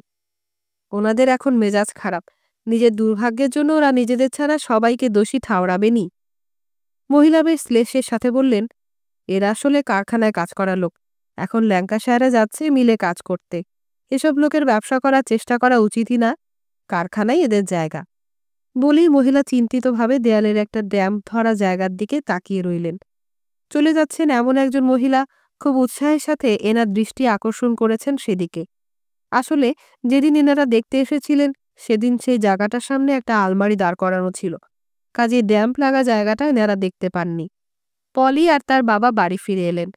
ওনাদের এখন মেজাজ খারাপ। নিজের দুর্ভাগ্যের জন্য ওরা নিজেদের ছাড়া সবাইকে দোষী ঠাওরাবেনি। মহিলা বেশ শ্লেষের সাথে বললেন, এরা আসলে কারখানায় কাজ করা লোক, এখন ল্যাঙ্কাশায়ারে যাচ্ছে মিলে কাজ করতে। এসব লোকের ব্যবসা করার চেষ্টা করা উচিতই না, কারখানাই এদের জায়গা। বলেই মহিলা চিন্তিতভাবে দেয়ালের একটা ড্যাম্প ধরা জায়গার দিকে তাকিয়ে রইলেন। চলে যাচ্ছেন এমন একজন মহিলা খুব উৎসাহের সাথে এনার দৃষ্টি আকর্ষণ করেছেন সেদিকে। আসলে যেদিন এনারা দেখতে এসেছিলেন সেদিন সেই জায়গাটার সামনে একটা আলমারি দাঁড় করানো ছিল, কাজে ড্যাম্প লাগা জায়গাটা এনারা দেখতে পাননি। পলি আর তার বাবা বাড়ি ফিরে এলেন।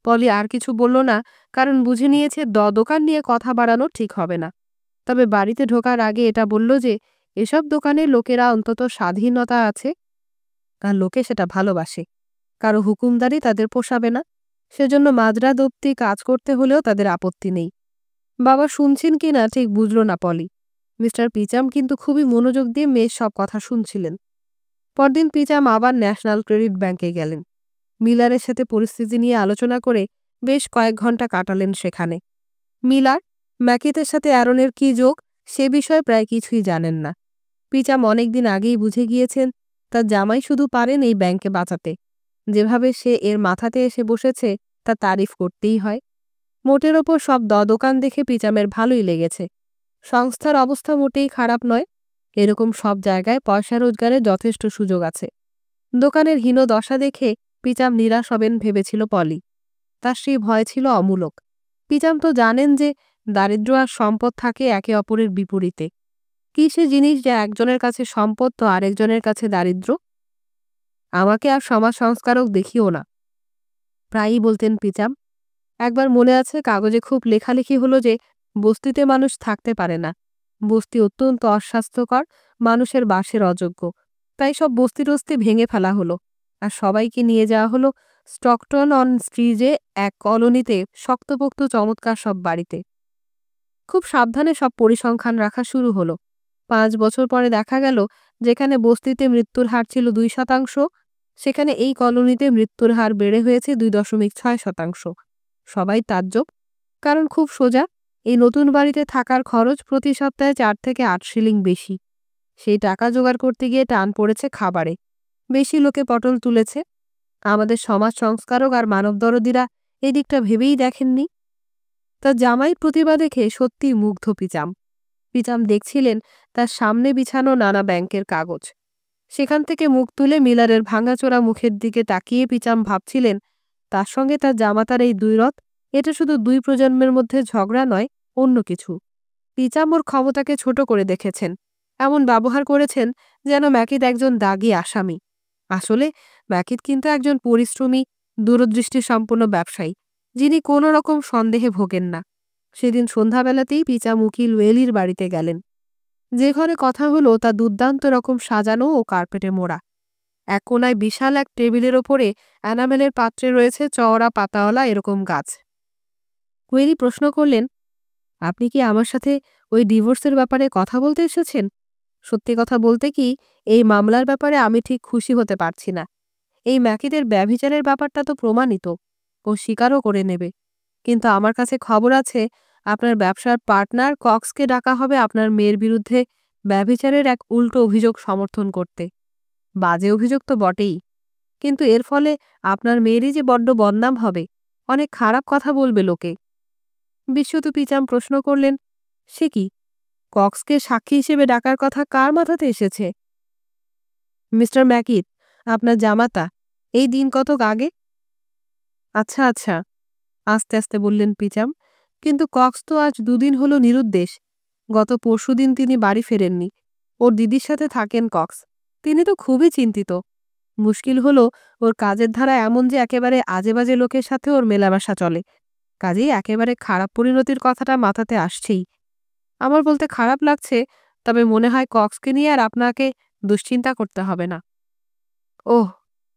পলি আর কিছু বলল না, কারণ বুঝে নিয়েছে দোকান নিয়ে কথা বাড়ানো ঠিক হবে না। তবে বাড়িতে ঢোকার আগে এটা বলল যে এসব দোকানে লোকেরা অন্তত স্বাধীনতা আছে, আর লোকে সেটা ভালোবাসে। কারো হুকুমদারি তাদের পোষাবে না। সেজন্য মাঝরাত অবধি কাজ করতে হলেও তাদের আপত্তি নেই। বাবা শুনছেন কিনা ঠিক বুঝল না পলি। মিস্টার পিচাম কিন্তু খুবই মনোযোগ দিয়ে মেয়ের সব কথা শুনছিলেন। পরদিন পিচাম আবার ন্যাশনাল ক্রেডিট ব্যাংকে গেলেন। মিলারের সাথে পরিস্থিতি নিয়ে আলোচনা করে বেশ কয়েক ঘন্টা কাটালেন সেখানে। মিলার ম্যাকিতের সাথে অ্যারনের কী যোগ সে বিষয়ে প্রায় কিছুই জানেন না। পিচাম অনেকদিন আগেই বুঝে গিয়েছেন তার জামাই শুধু পারেন এই ব্যাংকে বাঁচাতে। যেভাবে সে এর মাথাতে এসে বসেছে তা তারিফ করতেই হয়। মোটের ওপর সব দোকান দেখে পিচামের ভালোই লেগেছে। সংস্থার অবস্থা মোটেই খারাপ নয়। এরকম সব জায়গায় পয়সা রোজগারের যথেষ্ট সুযোগ আছে। দোকানের হীন দশা দেখে পিচাম নিরাশ হবেন ভেবেছিল পলি। তার সেই ভয় ছিল অমূলক। পিচাম তো জানেন যে দারিদ্র আর সম্পদ থাকে একে অপরের বিপরীতে। কি সে জিনিস যে একজনের কাছে সম্পদ তো আরেকজনের কাছে দারিদ্র? আমাকে আর সমাজ সংস্কারক দেখিও না, প্রায়ই বলতেন পিচাম। একবার মনে আছে কাগজে খুব লেখালেখি হলো যে বস্তিতে মানুষ থাকতে পারে না। বস্তি অত্যন্ত অস্বাস্থ্যকর, মানুষের বাসের অযোগ্য। তাই সব বস্তি টস্তি ভেঙে ফেলা হলো আর সবাইকে নিয়ে যাওয়া হলো স্টকটন অন স্ট্রিজে এক কলোনিতে শক্তপোক্ত চমৎকার সব বাড়িতে। খুব সাবধানে সব পরিসংখ্যান রাখা শুরু হলো। 5 বছর পরে দেখা গেল যেখানে বস্তিতে মৃত্যুর হার ছিল 2%, সেখানে এই কলোনিতে মৃত্যুর হার বেড়ে হয়েছে 2.6%। সবাই তাজ্জব, কারণ খুব সোজা, এই নতুন বাড়িতে থাকার খরচ প্রতি সপ্তাহে 4 থেকে 8 শিলিং বেশি। সেই টাকা জোগাড় করতে গিয়ে টান পড়েছে খাবারে। বেশি লোকে পটল তুলেছে। আমাদের সমাজ সংস্কারক আর মানবদরদিরা এই দিকটা ভেবেই দেখেননি। তার জামাইয়ের প্রতিভা দেখে সত্যিই মুগ্ধ পিচাম। পিচাম দেখছিলেন তার সামনে বিছানো নানা ব্যাংকের কাগজ। সেখান থেকে মুখ তুলে মিলারের ভাঙাচোরা মুখের দিকে তাকিয়ে পিচাম ভাবছিলেন তার সঙ্গে তার জামাতার এই দ্বৈরথ, এটা শুধু 2 প্রজন্মের মধ্যে ঝগড়া নয়, অন্য কিছু। পিচাম ওর ক্ষমতাকে ছোট করে দেখেছেন, এমন ব্যবহার করেছেন যেন ম্যাকিদ একজন দাগী আসামি। আসলে ম্যাকিদ কিন্তু একজন পরিশ্রমী, দূরদৃষ্টি সম্পন্ন ব্যবসায়ী, যিনি কোনো রকম সন্দেহে ভোগেন না। সেদিন সন্ধ্যাবেলাতেই পিচাম উকিল ওয়েলির বাড়িতে গেলেন। যে ঘরে কথা হলো তা দুর্দান্ত রকম সাজানো ও কার্পেটে মোড়া। এক কোনায় বিশাল এক টেবিলের ওপরে অ্যানামেলের পাত্রে রয়েছে চওড়া পাতাওয়ালা এরকম গাছ। ওয়েলি প্রশ্ন করলেন, আপনি কি আমার সাথে ওই ডিভোর্সের ব্যাপারে কথা বলতে এসেছেন? সত্যি কথা বলতে কি, এই মামলার ব্যাপারে আমি ঠিক খুশি হতে পারছি না। এই ম্যাকিদের ব্যভিচারের ব্যাপারটা তো প্রমাণিত, ও স্বীকারও করে নেবে। কিন্তু আমার কাছে খবর আছে আপনার ব্যবসার পার্টনার কক্সকে ডাকা হবে আপনার মেয়ের বিরুদ্ধে ব্যভিচারের এক উল্টো অভিযোগ সমর্থন করতে। বাজে অভিযোগ তো বটেই, কিন্তু এর ফলে আপনার মেয়েরই যে বড্ড বদনাম হবে, অনেক খারাপ কথা বলবে লোকে। বিশ্বত পিচাম প্রশ্ন করলেন, সে কি? কক্সকে সাক্ষী হিসেবে ডাকার কথা কার মাথাতে এসেছে? মিস্টার ম্যাকিদ, আপনার জামাতা, এই দিন কতক আগে। আচ্ছা আচ্ছা, আস্তে আস্তে বললেন পিচাম। কিন্তু কক্স তো আজ 2 দিন হলো নিরুদ্দেশ। গত পরশুদিন তিনি বাড়ি ফেরেননি। ওর দিদির সাথে থাকেন কক্স। তিনি তো খুবই চিন্তিত। মুশকিল হলো ওর কাজের ধারা এমন যে একেবারে আজেবাজে লোকের সাথে ওর মেলামেশা চলে। কাজেই একেবারে খারাপ পরিণতির কথাটা মাথাতে আসছেই। আমার বলতে খারাপ লাগছে, তবে মনে হয় কক্সকে নিয়ে আর আপনাকে দুশ্চিন্তা করতে হবে না। ওহ,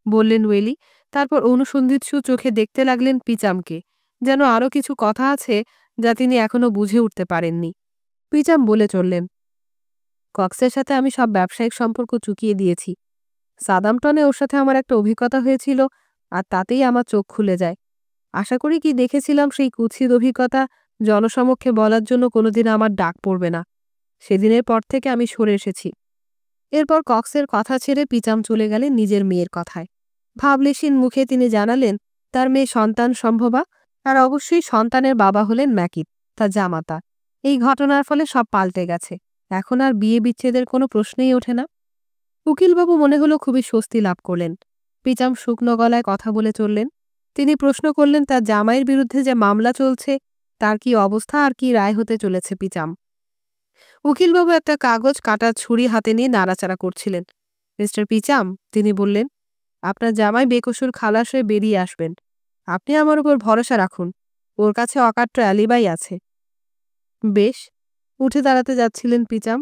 বললেন ওয়েলি। তারপর অনুসন্ধিৎসু চোখে দেখতে লাগলেন পিচামকে, যেন আরও কিছু কথা আছে যা তিনি এখনো বুঝে উঠতে পারেননি। পিচাম বলে চললেন, কক্সের সাথে আমি সব ব্যবসায়িক সম্পর্ক চুকিয়ে দিয়েছি। সাদামটনে ওর সাথে আমার একটা অভিজ্ঞতা হয়েছিল, আর তাতেই আমার চোখ খুলে যায়। আশা করি কি দেখেছিলাম সেই কুৎসিত অভিজ্ঞতা জনসমক্ষে বলার জন্য কোনোদিন আমার ডাক পড়বে না। সেদিনের পর থেকে আমি সরে এসেছি। এরপর কক্সের কথা ছেড়ে পিচাম চলে গেলেন নিজের মেয়ের কথায়। ভাবলেশীন মুখে তিনি জানালেন তার মেয়ে সন্তান সম্ভবা, আর অবশ্যই সন্তানের বাবা হলেন ম্যাকিদ, তার জামাতা। এই ঘটনার ফলে সব পাল্টে গেছে। এখন আর বিয়ে বিচ্ছেদের কোনো প্রশ্নই ওঠে না। উকিলবাবু মনে হলো খুবই স্বস্তি লাভ করলেন। পিচাম শুকনো গলায় কথা বলে চললেন। তিনি প্রশ্ন করলেন তার জামাইয়ের বিরুদ্ধে যে মামলা চলছে তার কি অবস্থা আর কি রায় হতে চলেছে। পিচাম উকিলবাবু একটা কাগজ কাটার ছুরি হাতে নিয়ে নাড়াচাড়া করছিলেন। মিস্টার পিচাম, তিনি বললেন, আপনার জামাই বেকসুর খালাস হয়ে বেরিয়ে আসবেন। আপনি আমার উপর ভরসা রাখুন, ওর কাছে অকাট্য অ্যালিবাই আছে। বেশ, উঠে দাঁড়াতে যাচ্ছিলেন পিচাম।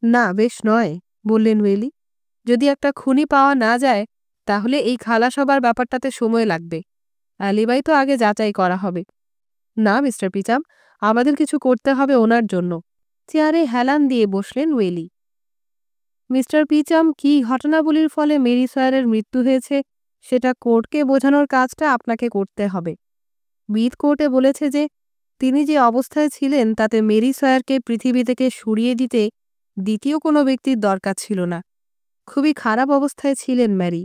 না, বেশ নয়, বললেন ওয়েলি। যদি একটা খুনি পাওয়া না যায় তাহলে এই খালাস হবার ব্যাপারটাতে সময় লাগবে। অ্যালিবাই তো আগে যাচাই করা হবে। না মিস্টার পিচাম, আমাদের কিছু করতে হবে ওনার জন্য। চেয়ারে হেলান দিয়ে বসলেন ওয়েলি। মিস্টার পিচাম, কী ঘটনাবলীর ফলে মেরি সয়ারের মৃত্যু হয়েছে সেটা কোর্টকে বোঝানোর কাজটা আপনাকে করতে হবে। মিড কোর্টে বলেছে যে তিনি যে অবস্থায় ছিলেন তাতে মেরি সয়ারকে পৃথিবী থেকে সরিয়ে দিতে দ্বিতীয় কোনো ব্যক্তির দরকার ছিল না। খুবই খারাপ অবস্থায় ছিলেন ম্যারি।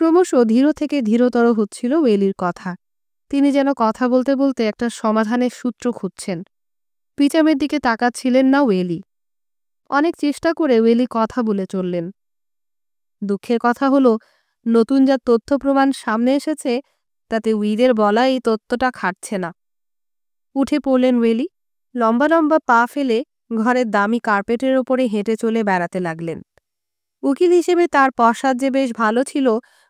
ক্রমশ ধীর থেকে ধীরতর হচ্ছিল ওয়েলির কথা। তিনি যেন কথা বলতে বলতে একটা সমাধানের সূত্র খুঁজছেন। পিচামের দিকে তাকাচ্ছিলেন না ওয়েলি। অনেক চেষ্টা করে ওয়েলি কথা বলে চললেন। দুঃখের কথা হলো, নতুন যা তথ্য প্রমাণ সামনে এসেছে তাতে উইদের বলা এই তথ্যটা খাটছে না। উঠে পড়লেন ওয়েলি। লম্বা লম্বা পা ফেলে ঘরের দামি কার্পেটের ওপরে হেঁটে চলে বেড়াতে লাগলেন। উকিল হিসেবে তার পশ্চাৎ যে বেশ ভালো ছিল,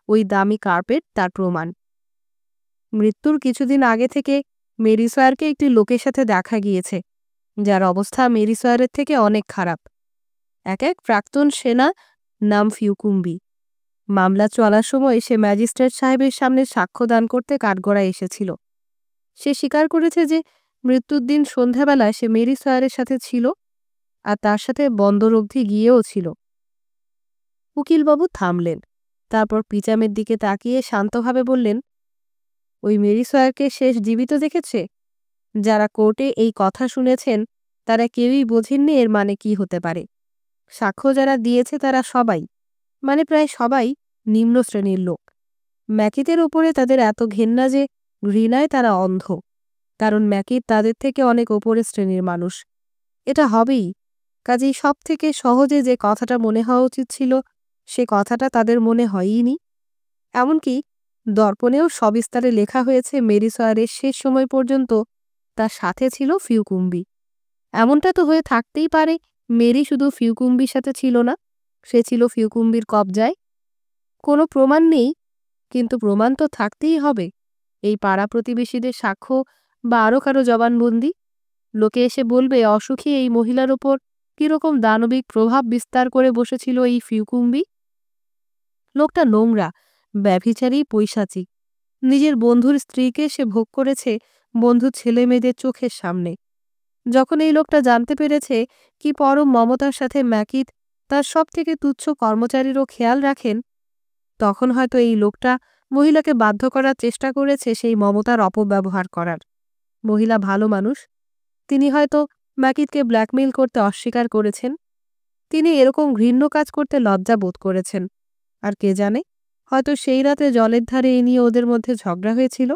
ওই দামি কার্পেট তার প্রমাণ। মৃত্যুর কিছুদিন আগে থেকে মেরি সয়ারকে একটি লোকের সাথে দেখা গিয়েছে, যার অবস্থা মেরি সয়ারের থেকে অনেক খারাপ। এক প্রাক্তন সেনা, নাম ফিউকুম্বি। মামলা চলার সময় সে ম্যাজিস্ট্রেট সাহেবের সামনে সাক্ষ্য দান করতে কাঠগড়ায় এসেছিল। সে স্বীকার করেছে যে মৃত্যুর দিন সন্ধ্যাবেলা সে মেরি সয়ারের সাথে ছিল আর তার সাথে বন্দর অবধি গিয়েও ছিল। উকিলবাবু থামলেন। তারপর পিচামের দিকে তাকিয়ে শান্তভাবে বললেন, ওই মেরি সয়ারকে শেষ জীবিত দেখেছে? যারা কোর্টে এই কথা শুনেছেন তারা কেউই বোঝেননি এর মানে কি হতে পারে। সাক্ষ্য যারা দিয়েছে তারা সবাই, মানে প্রায় সবাই, নিম্ন শ্রেণীর লোক। ম্যাকিতের ওপরে তাদের এত ঘেন্না যে ঘৃণায় তারা অন্ধ, কারণ ম্যাকিত তাদের থেকে অনেক ওপরের শ্রেণীর মানুষ। এটা হবেই। কাজেই সব থেকে সহজে যে কথাটা মনে হওয়া উচিত ছিল সে কথাটা তাদের মনে হয়ইনি। এমনকি দর্পণেও সবিস্তারে লেখা হয়েছে মেরি সয়ারের শেষ সময় পর্যন্ত তার সাথে ছিল ফিউকুম্বি। এমনটা তো হয়ে থাকতেই পারে মেরি শুধু ফিউকুম্বির সাথে ছিল না, সে ছিল ফিউকুম্বির কবজায়। কোনো প্রমাণ নেই, কিন্তু প্রমাণ তো থাকতেই হবে। এই পাড়া প্রতিবেশীদের সাক্ষ্য বা আরও কারো জবানবন্দি। লোকে এসে বলবে অসুখী এই মহিলার ওপর কীরকম দানবিক প্রভাব বিস্তার করে বসেছিল এই ফিউকুম্বি। লোকটা নোংরা, ব্যভিচারী, পৈশাচী। নিজের বন্ধুর স্ত্রীকে সে ভোগ করেছে বন্ধুর ছেলে মেয়েদের চোখের সামনে। যখন এই লোকটা জানতে পেরেছে কি পরম মমতার সাথে ম্যাকিত তার সব থেকে তুচ্ছ কর্মচারীরও খেয়াল রাখেন, তখন হয়তো এই লোকটা মহিলাকে বাধ্য করার চেষ্টা করেছে সেই মমতার অপব্যবহার করার। মহিলা ভালো মানুষ। তিনি হয়তো ম্যাকিতকে ব্ল্যাকমেইল করতে অস্বীকার করেছেন। তিনি এরকম ঘৃণ্য কাজ করতে লজ্জা বোধ করেছেন। আর কে জানে, হয়তো সেই রাতে জলের ধারে এ নিয়ে ওদের মধ্যে ঝগড়া হয়েছিল।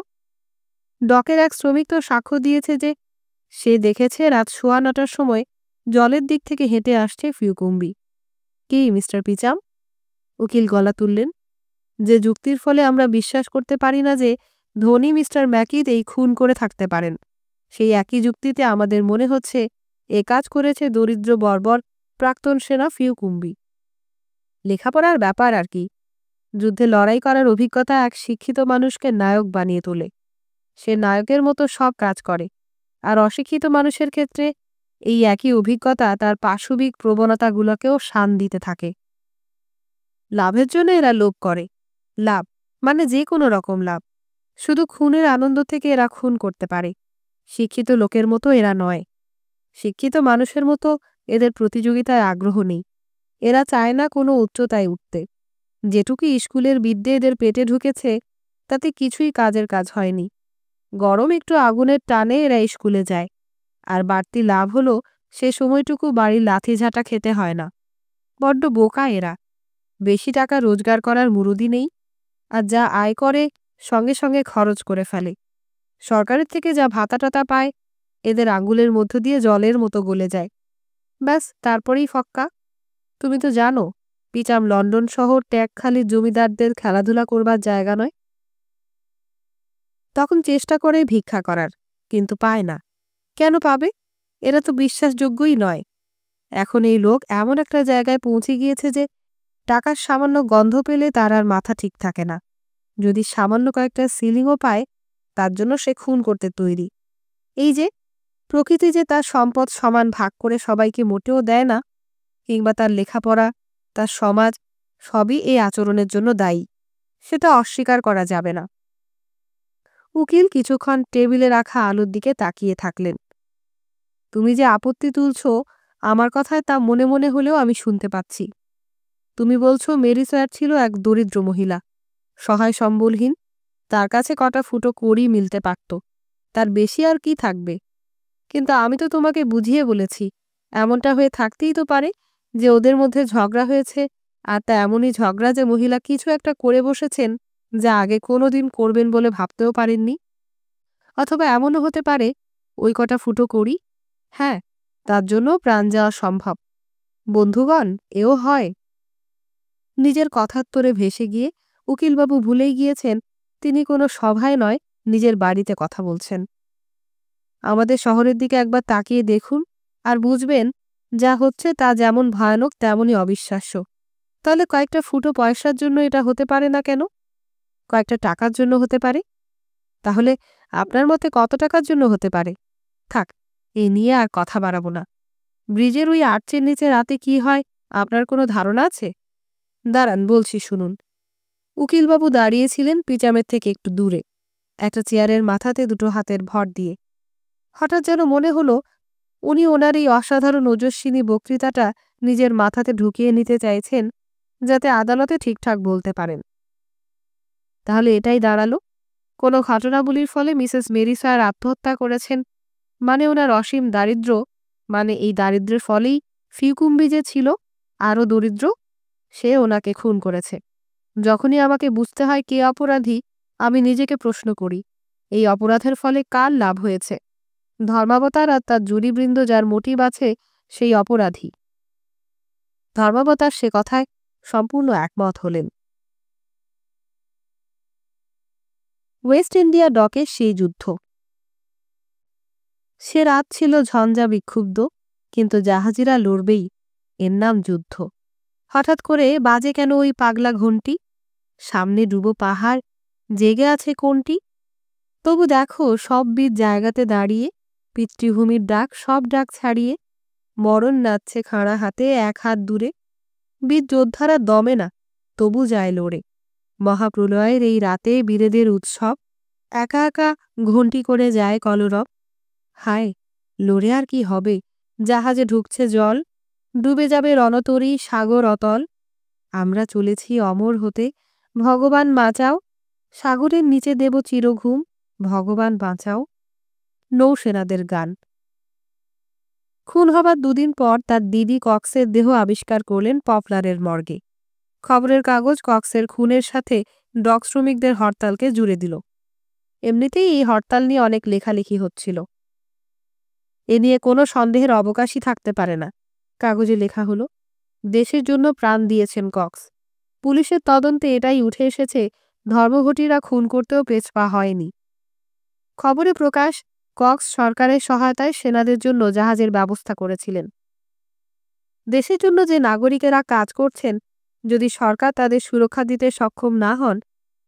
ডকের এক শ্রমিক তো সাক্ষ্য দিয়েছে যে সে দেখেছে রাত 9:15টার সময় জলের দিক থেকে হেঁটে আসছে ফিউকুম্বি। কি মিস্টার পিচাম? উকিল গলা তুললেন। যে যুক্তির ফলে আমরা বিশ্বাস করতে পারি না যে ধনী মিস্টার ম্যাকিত এই খুন করে থাকতে পারেন, সেই একই যুক্তিতে আমাদের মনে হচ্ছে এ কাজ করেছে দরিদ্র বর্বর প্রাক্তন সেনা ফিউকুম্বি। লেখাপড়ার ব্যাপার আর কি। যুদ্ধে লড়াই করার অভিজ্ঞতা এক শিক্ষিত মানুষকে নায়ক বানিয়ে তোলে। সে নায়কের মতো সব কাজ করে, আর অশিক্ষিত মানুষের ক্ষেত্রে এই একই অভিজ্ঞতা তার পাশবিক প্রবণতাগুলোকেও শান দিতে থাকে। লাভের জন্য এরা লোভ করে। লাভ মানে যে কোনো রকম লাভ। শুধু খুনের আনন্দ থেকে এরা খুন করতে পারে। শিক্ষিত লোকের মতো এরা নয়। শিক্ষিত মানুষের মতো এদের প্রতিযোগিতায় আগ্রহ নেই। এরা চায় না কোনো উচ্চতায় উঠতে। যেটুকু স্কুলের বিদ্যে এদের পেটে ঢুকেছে তাতে কিছুই কাজের কাজ হয়নি। গরম একটু আগুনের টানে এরা স্কুলে যায়, আর বাড়তি লাভ হলো সে সময়টুকু বাড়ির লাথিঝাঁটা খেতে হয় না। বড্ড বোকা এরা। বেশি টাকা রোজগার করার মুরুদি নেই, আর যা আয় করে সঙ্গে সঙ্গে খরচ করে ফেলে। সরকারের থেকে যা ভাতা টাতা পায় এদের আঙুলের মধ্য দিয়ে জলের মতো গলে যায়। ব্যাস, তারপরেই ফক্কা। তুমি তো জানো পিচাম লন্ডন শহর ট্যাগখালির জমিদারদের খেলাধুলা করবার জায়গা নয়। তখন চেষ্টা করে ভিক্ষা করার, কিন্তু পায় না। কেন পাবে? এরা তো বিশ্বাসযোগ্যই নয়। এখন এই লোক এমন একটা জায়গায় পৌঁছে গিয়েছে যে টাকার সামান্য গন্ধ পেলে তার আর মাথা ঠিক থাকে না। যদি সামান্য কয়েকটা সিলিংও পায় তার জন্য সে খুন করতে তৈরি। এই যে প্রকৃতি যে তার সম্পদ সমান ভাগ করে সবাইকে মোটেও দেয় না, কিংবা তার লেখাপড়া, তার সমাজ, সবই এই আচরণের জন্য দায়ী। সেটা অস্বীকার করা যাবে না। উকিল কিছুক্ষণ টেবিলে রাখা আলুর দিকে তাকিয়ে থাকলেন। তুমি যে আপত্তি তুলছ আমার কথায় তা মনে মনে হলেও আমি শুনতে পাচ্ছি। তুমি বলছো মেরি স্যার ছিল এক দরিদ্র মহিলা, সহায় সম্বলহীন। তার কাছে কটা ফুটো কড়ি মিলতে পারত, তার বেশি আর কি থাকবে। কিন্তু আমি তো তোমাকে বুঝিয়ে বলেছি, এমনটা হয়ে থাকতেই তো পারে যে ওদের মধ্যে ঝগড়া হয়েছে, আর তা এমনই ঝগড়া যে মহিলা কিছু একটা করে বসেছেন যা আগে কোনোদিন করবেন বলে ভাবতেও পারেননি। অথবা এমনও হতে পারে ওই কটা ফুটো করি, হ্যাঁ, তার জন্য প্রাণ যাওয়া সম্ভব। বন্ধুগণ, এও হয়। নিজের কথার তোরে ভেসে গিয়ে উকিলবাবু ভুলেই গিয়েছেন তিনি কোনো সভায় নয়, নিজের বাড়িতে কথা বলছেন। আমাদের শহরের দিকে একবার তাকিয়ে দেখুন, আর বুঝবেন যা হচ্ছে তা যেমন ভয়ানক তেমনই অবিশ্বাস্য। তাহলে কয়েকটা ফুটো পয়সার জন্য এটা হতে পারে না কেন? কয়েকটা টাকার জন্য হতে পারে। তাহলে আপনার মতে কত টাকার জন্য হতে পারে? থাক, এ নিয়ে আর কথা বাড়াবো না। ব্রিজের ওই আর্চের নিচে রাতে কি হয় আপনার কোনো ধারণা আছে? দাঁড়ান, বলছি শুনুন। উকিলবাবু দাঁড়িয়েছিলেন পিচামের থেকে একটু দূরে, একটা চেয়ারের মাথাতে দুটো হাতের ভর দিয়ে। হঠাৎ যেন মনে হলো উনি ওনার এই অসাধারণ ওজস্বিনী বক্তৃতাটা নিজের মাথাতে ঢুকিয়ে নিতে চাইছেন, যাতে আদালতে ঠিকঠাক বলতে পারেন। তাহলে এটাই দাঁড়ালো, কোনো ঘটনাবলীর ফলে মিসেস মেরি স্যার আত্মহত্যা করেছেন, মানে ওনার অসীম দারিদ্র্য, মানে এই দারিদ্র্যের ফলেই ফিউকুম্বি যে ছিল আরও দরিদ্র, সে ওনাকে খুন করেছে। যখনই আমাকে বুঝতে হয় কে অপরাধী, আমি নিজেকে প্রশ্ন করি, এই অপরাধের ফলে কার লাভ হয়েছে? ধর্মাবতার আর তার জুরিবৃন্দ যার মোটিভ আছে সেই অপরাধী। ধর্মাবতার সে কথায় সম্পূর্ণ একমত হলেন। ওয়েস্ট ইন্ডিয়া ডকের সেই যুদ্ধ। সে রাত ছিল ঝঞ্ঝা বিক্ষুব্ধ, কিন্তু জাহাজিরা লড়বেই, এর নাম যুদ্ধ। হঠাৎ করে বাজে কেন ওই পাগলা ঘণ্টি? সামনে ডুবো পাহাড়, জেগে আছে কোনটি? তবু দেখো সব বীর জায়গাতে দাঁড়িয়ে, পিতৃভূমির ডাক সব ডাক ছাড়িয়ে, মরণ নাচছে খাঁড়া হাতে এক হাত দূরে। বীর যোদ্ধারা দমে না, তবু যায় লড়ে। মহাপ্রলয়ের এই রাতে বীরেদের উৎসব, একা একা ঘণ্টি করে যায় কলরব। হায়, লড়ে আর কি হবে? জাহাজে ঢুকছে জল, ডুবে যাবে রণতরী সাগর অতল। আমরা চলেছি অমর হতে, ভগবান বাঁচাও। সাগরের নিচে দেব চিরঘুম, ভগবান বাঁচাও। নৌসেনাদের গান। খুন হবার দুদিন পর তার দিদি কক্সের দেহ আবিষ্কার করলেন পপলারের মর্গে। খবরের কাগজ কক্সের খুনের সাথে ডক শ্রমিকদের হরতালকে জুড়ে দিল। এমনিতেই এই হরতাল নিয়ে অনেক লেখালেখি হচ্ছিল। এ নিয়ে কোনো সন্দেহের অবকাশই থাকতে পারে না। কাগজে লেখা হলো, দেশের জন্য প্রাণ দিয়েছেন কক্স। পুলিশের তদন্তে এটাই উঠে এসেছে, ধর্মঘটিরা খুন করতেও পেছপা হয়নি। খবরে প্রকাশ, কক্স সরকারের সহায়তায় সেনাদের জন্য জাহাজের ব্যবস্থা করেছিলেন। দেশের জন্য যে নাগরিকেরা কাজ করছেন, যদি সরকার তাদের সুরক্ষা দিতে সক্ষম না হন,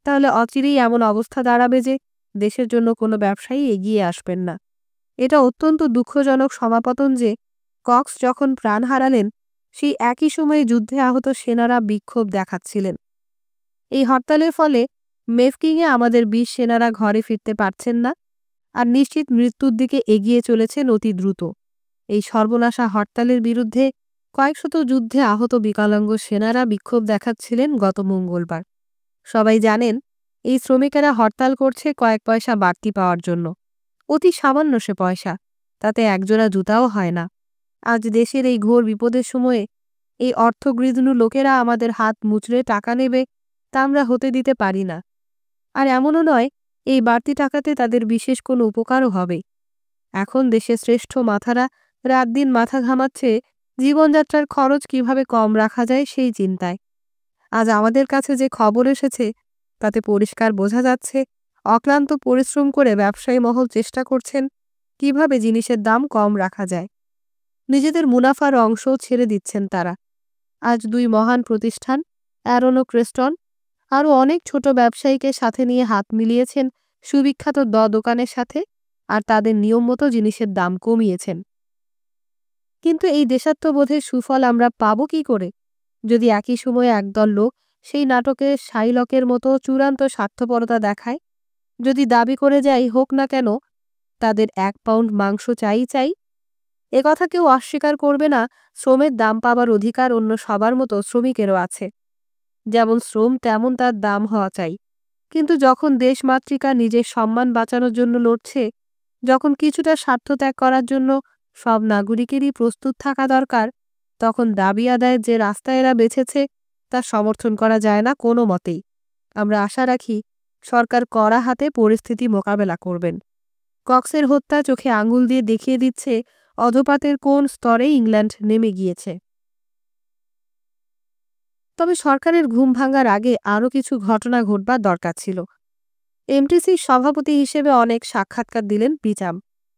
তাহলে অচিরেই এমন অবস্থা দাঁড়াবে যে দেশের জন্য কোনো ব্যবসায়ী এগিয়ে আসবেন না। এটা অত্যন্ত দুঃখজনক সমাপতন যে কক্স যখন প্রাণ হারালেন, সেই একই সময়ে যুদ্ধে আহত সেনারা বিক্ষোভ দেখাচ্ছিলেন। এই হরতালের ফলে মেফকিংয়ে আমাদের ২০ সেনারা ঘরে ফিরতে পারছেন না, আর নিশ্চিত মৃত্যুর দিকে এগিয়ে চলেছেন অতি দ্রুত। এই সর্বনাশা হরতালের বিরুদ্ধে কয়েকশত যুদ্ধে আহত বিকলাঙ্গ সেনারা বিক্ষোভ দেখাচ্ছিলেন গত মঙ্গলবার। সবাই জানেন, এই শ্রমিকেরা হরতাল করছে কয়েক পয়সা বাড়তি পাওয়ার জন্য। অতি সামান্য সে পয়সা, তাতে একজোড়া জুতাও হয় না। আজ দেশের এই ঘোর বিপদের সময়ে এই অর্থগৃধনু লোকেরা আমাদের হাত মুচড়ে টাকা নেবে, তা আমরা হতে দিতে পারি না। আর এমনও নয় এই বাড়তি টাকাতে তাদের বিশেষ কোনো উপকারও হবে। এখন দেশের শ্রেষ্ঠ মাথারা রাত দিন মাথা ঘামাচ্ছে জীবনযাত্রার খরচ কিভাবে কম রাখা যায় সেই চিন্তায়। আজ আমাদের কাছে যে খবর এসেছে তাতে পরিষ্কার বোঝা যাচ্ছে, অক্লান্ত পরিশ্রম করে ব্যবসায়ী মহল চেষ্টা করছেন কিভাবে জিনিসের দাম কম রাখা যায়। নিজেদের মুনাফার অংশও ছেড়ে দিচ্ছেন তারা। আজ ২ মহান প্রতিষ্ঠান, অ্যারন ও ক্রেস্টন, আরও অনেক ছোট ব্যবসায়ীকে সাথে নিয়ে হাত মিলিয়েছেন সুবিখ্যাত দোকানের সাথে, আর তাদের নিয়ম মতো জিনিসের দাম কমিয়েছেন। কিন্তু এই দেশাত্মবোধের সুফল আমরা পাব কি করে, যদি একই সময়ে একদল লোক সেই নাটকে শাইলকের মতো চূড়ান্ত স্বার্থপরতা দেখায়? যদি দাবি করে যাই হোক না কেন, তাদের 1 পাউন্ড মাংস চাই। একথা কেউ অস্বীকার করবে না। শ্রমের দাম পাবার অধিকার অন্য সবার মতো শ্রমিকেরও আছে। যেমন শ্রম তেমন তার দাম হওয়া চাই। কিন্তু যখন দেশমাতৃকা নিজের সম্মান বাঁচানোর জন্য লড়ছে, যখন কিছুটা স্বার্থত্যাগ করার জন্য সব নাগরিকেরই প্রস্তুত থাকা দরকার, তখন দাবি আদায়ের যে রাস্তা এরা বেছেছে তা সমর্থন করা যায় না কোনো মতেই। আমরা আশা রাখি সরকার কড়া হাতে পরিস্থিতি মোকাবেলা করবেন। কক্সের হত্যা চোখে আঙুল দিয়ে দেখিয়ে দিচ্ছে অধপাতের কোন স্তরে ইংল্যান্ড নেমে গিয়েছে। তবে সরকারের ঘুম ভাঙার আগে আরও কিছু ঘটনা ঘটবার দরকার ছিল। এমটিসির সভাপতি হিসেবে অনেক সাক্ষাৎকার দিলেন পিচাম।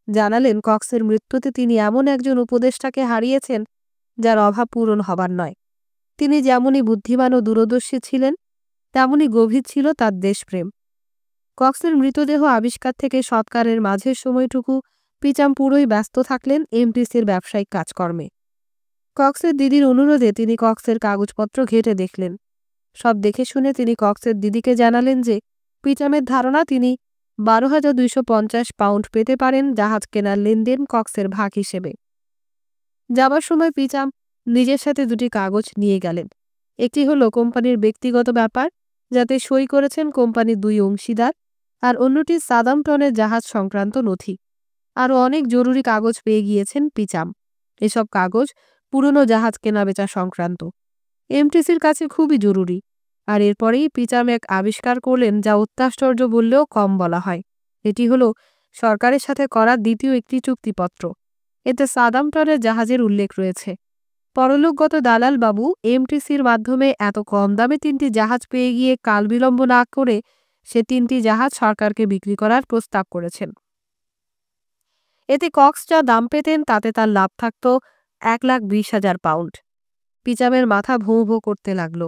জানালেন কক্সের মৃত্যুতে তিনি এমন একজন উপদেষ্টাকে হারিয়েছেন যার অভাব পূরণ হবার নয়। তিনি যেমনই বুদ্ধিমান ও দূরদর্শী ছিলেন, তেমনই গভীর ছিল তার দেশপ্রেম। কক্সের মৃতদেহ আবিষ্কার থেকে সৎকারের মাঝের সময়টুকু পিচাম পুরোই ব্যস্ত থাকলেন এমটিসির ব্যবসায়িক কাজকর্মে। কক্সের দিদির অনুরোধে তিনি কক্সের কাগজপত্র ঘেঁটে দেখলেন। সব দেখে শুনে তিনি কক্সের দিদিকে জানালেন যে পিচামের ধারণা তিনি 12,250 পাউন্ড পেতে পারেন জাহাজ কেনার লেনদেন কক্সের ভাগ হিসেবে। যাবার সময় পিচাম নিজের সাথে 2টি কাগজ নিয়ে গেলেন। একটি হলো কোম্পানির ব্যক্তিগত ব্যাপার, যাতে সই করেছেন কোম্পানির 2 অংশীদার, আর অন্যটি সাদাম্পটনের জাহাজ সংক্রান্ত নথি। আরও অনেক জরুরি কাগজ পেয়ে গিয়েছেন পিচাম। এসব কাগজ পুরনো জাহাজ কেনাবেচা সংক্রান্ত। এমটিসির কাছে খুবই জরুরি। আর এরপরেই পিচাম এক আবিষ্কার করলেন যা অত্যাশ্চর্য বললেও কম বলা হয়। এটি হলো সরকারের সাথে করা দ্বিতীয় একটি চুক্তিপত্র। এতে সাদাম্পটনের জাহাজের উল্লেখ রয়েছে। পরলোকগত দালাল বাবু এমটিসির মাধ্যমে এত কম দামে 3টি জাহাজ পেয়ে গিয়ে কাল বিলম্ব না করে সে 3টি জাহাজ সরকারকে বিক্রি করার প্রস্তাব করেছেন। এতে কক্স যা দাম পেতেন তাতে তার লাভ থাকত 1,20,000 পাউন্ড। পিচামের মাথা ভোঁ ভোঁ করতে লাগল।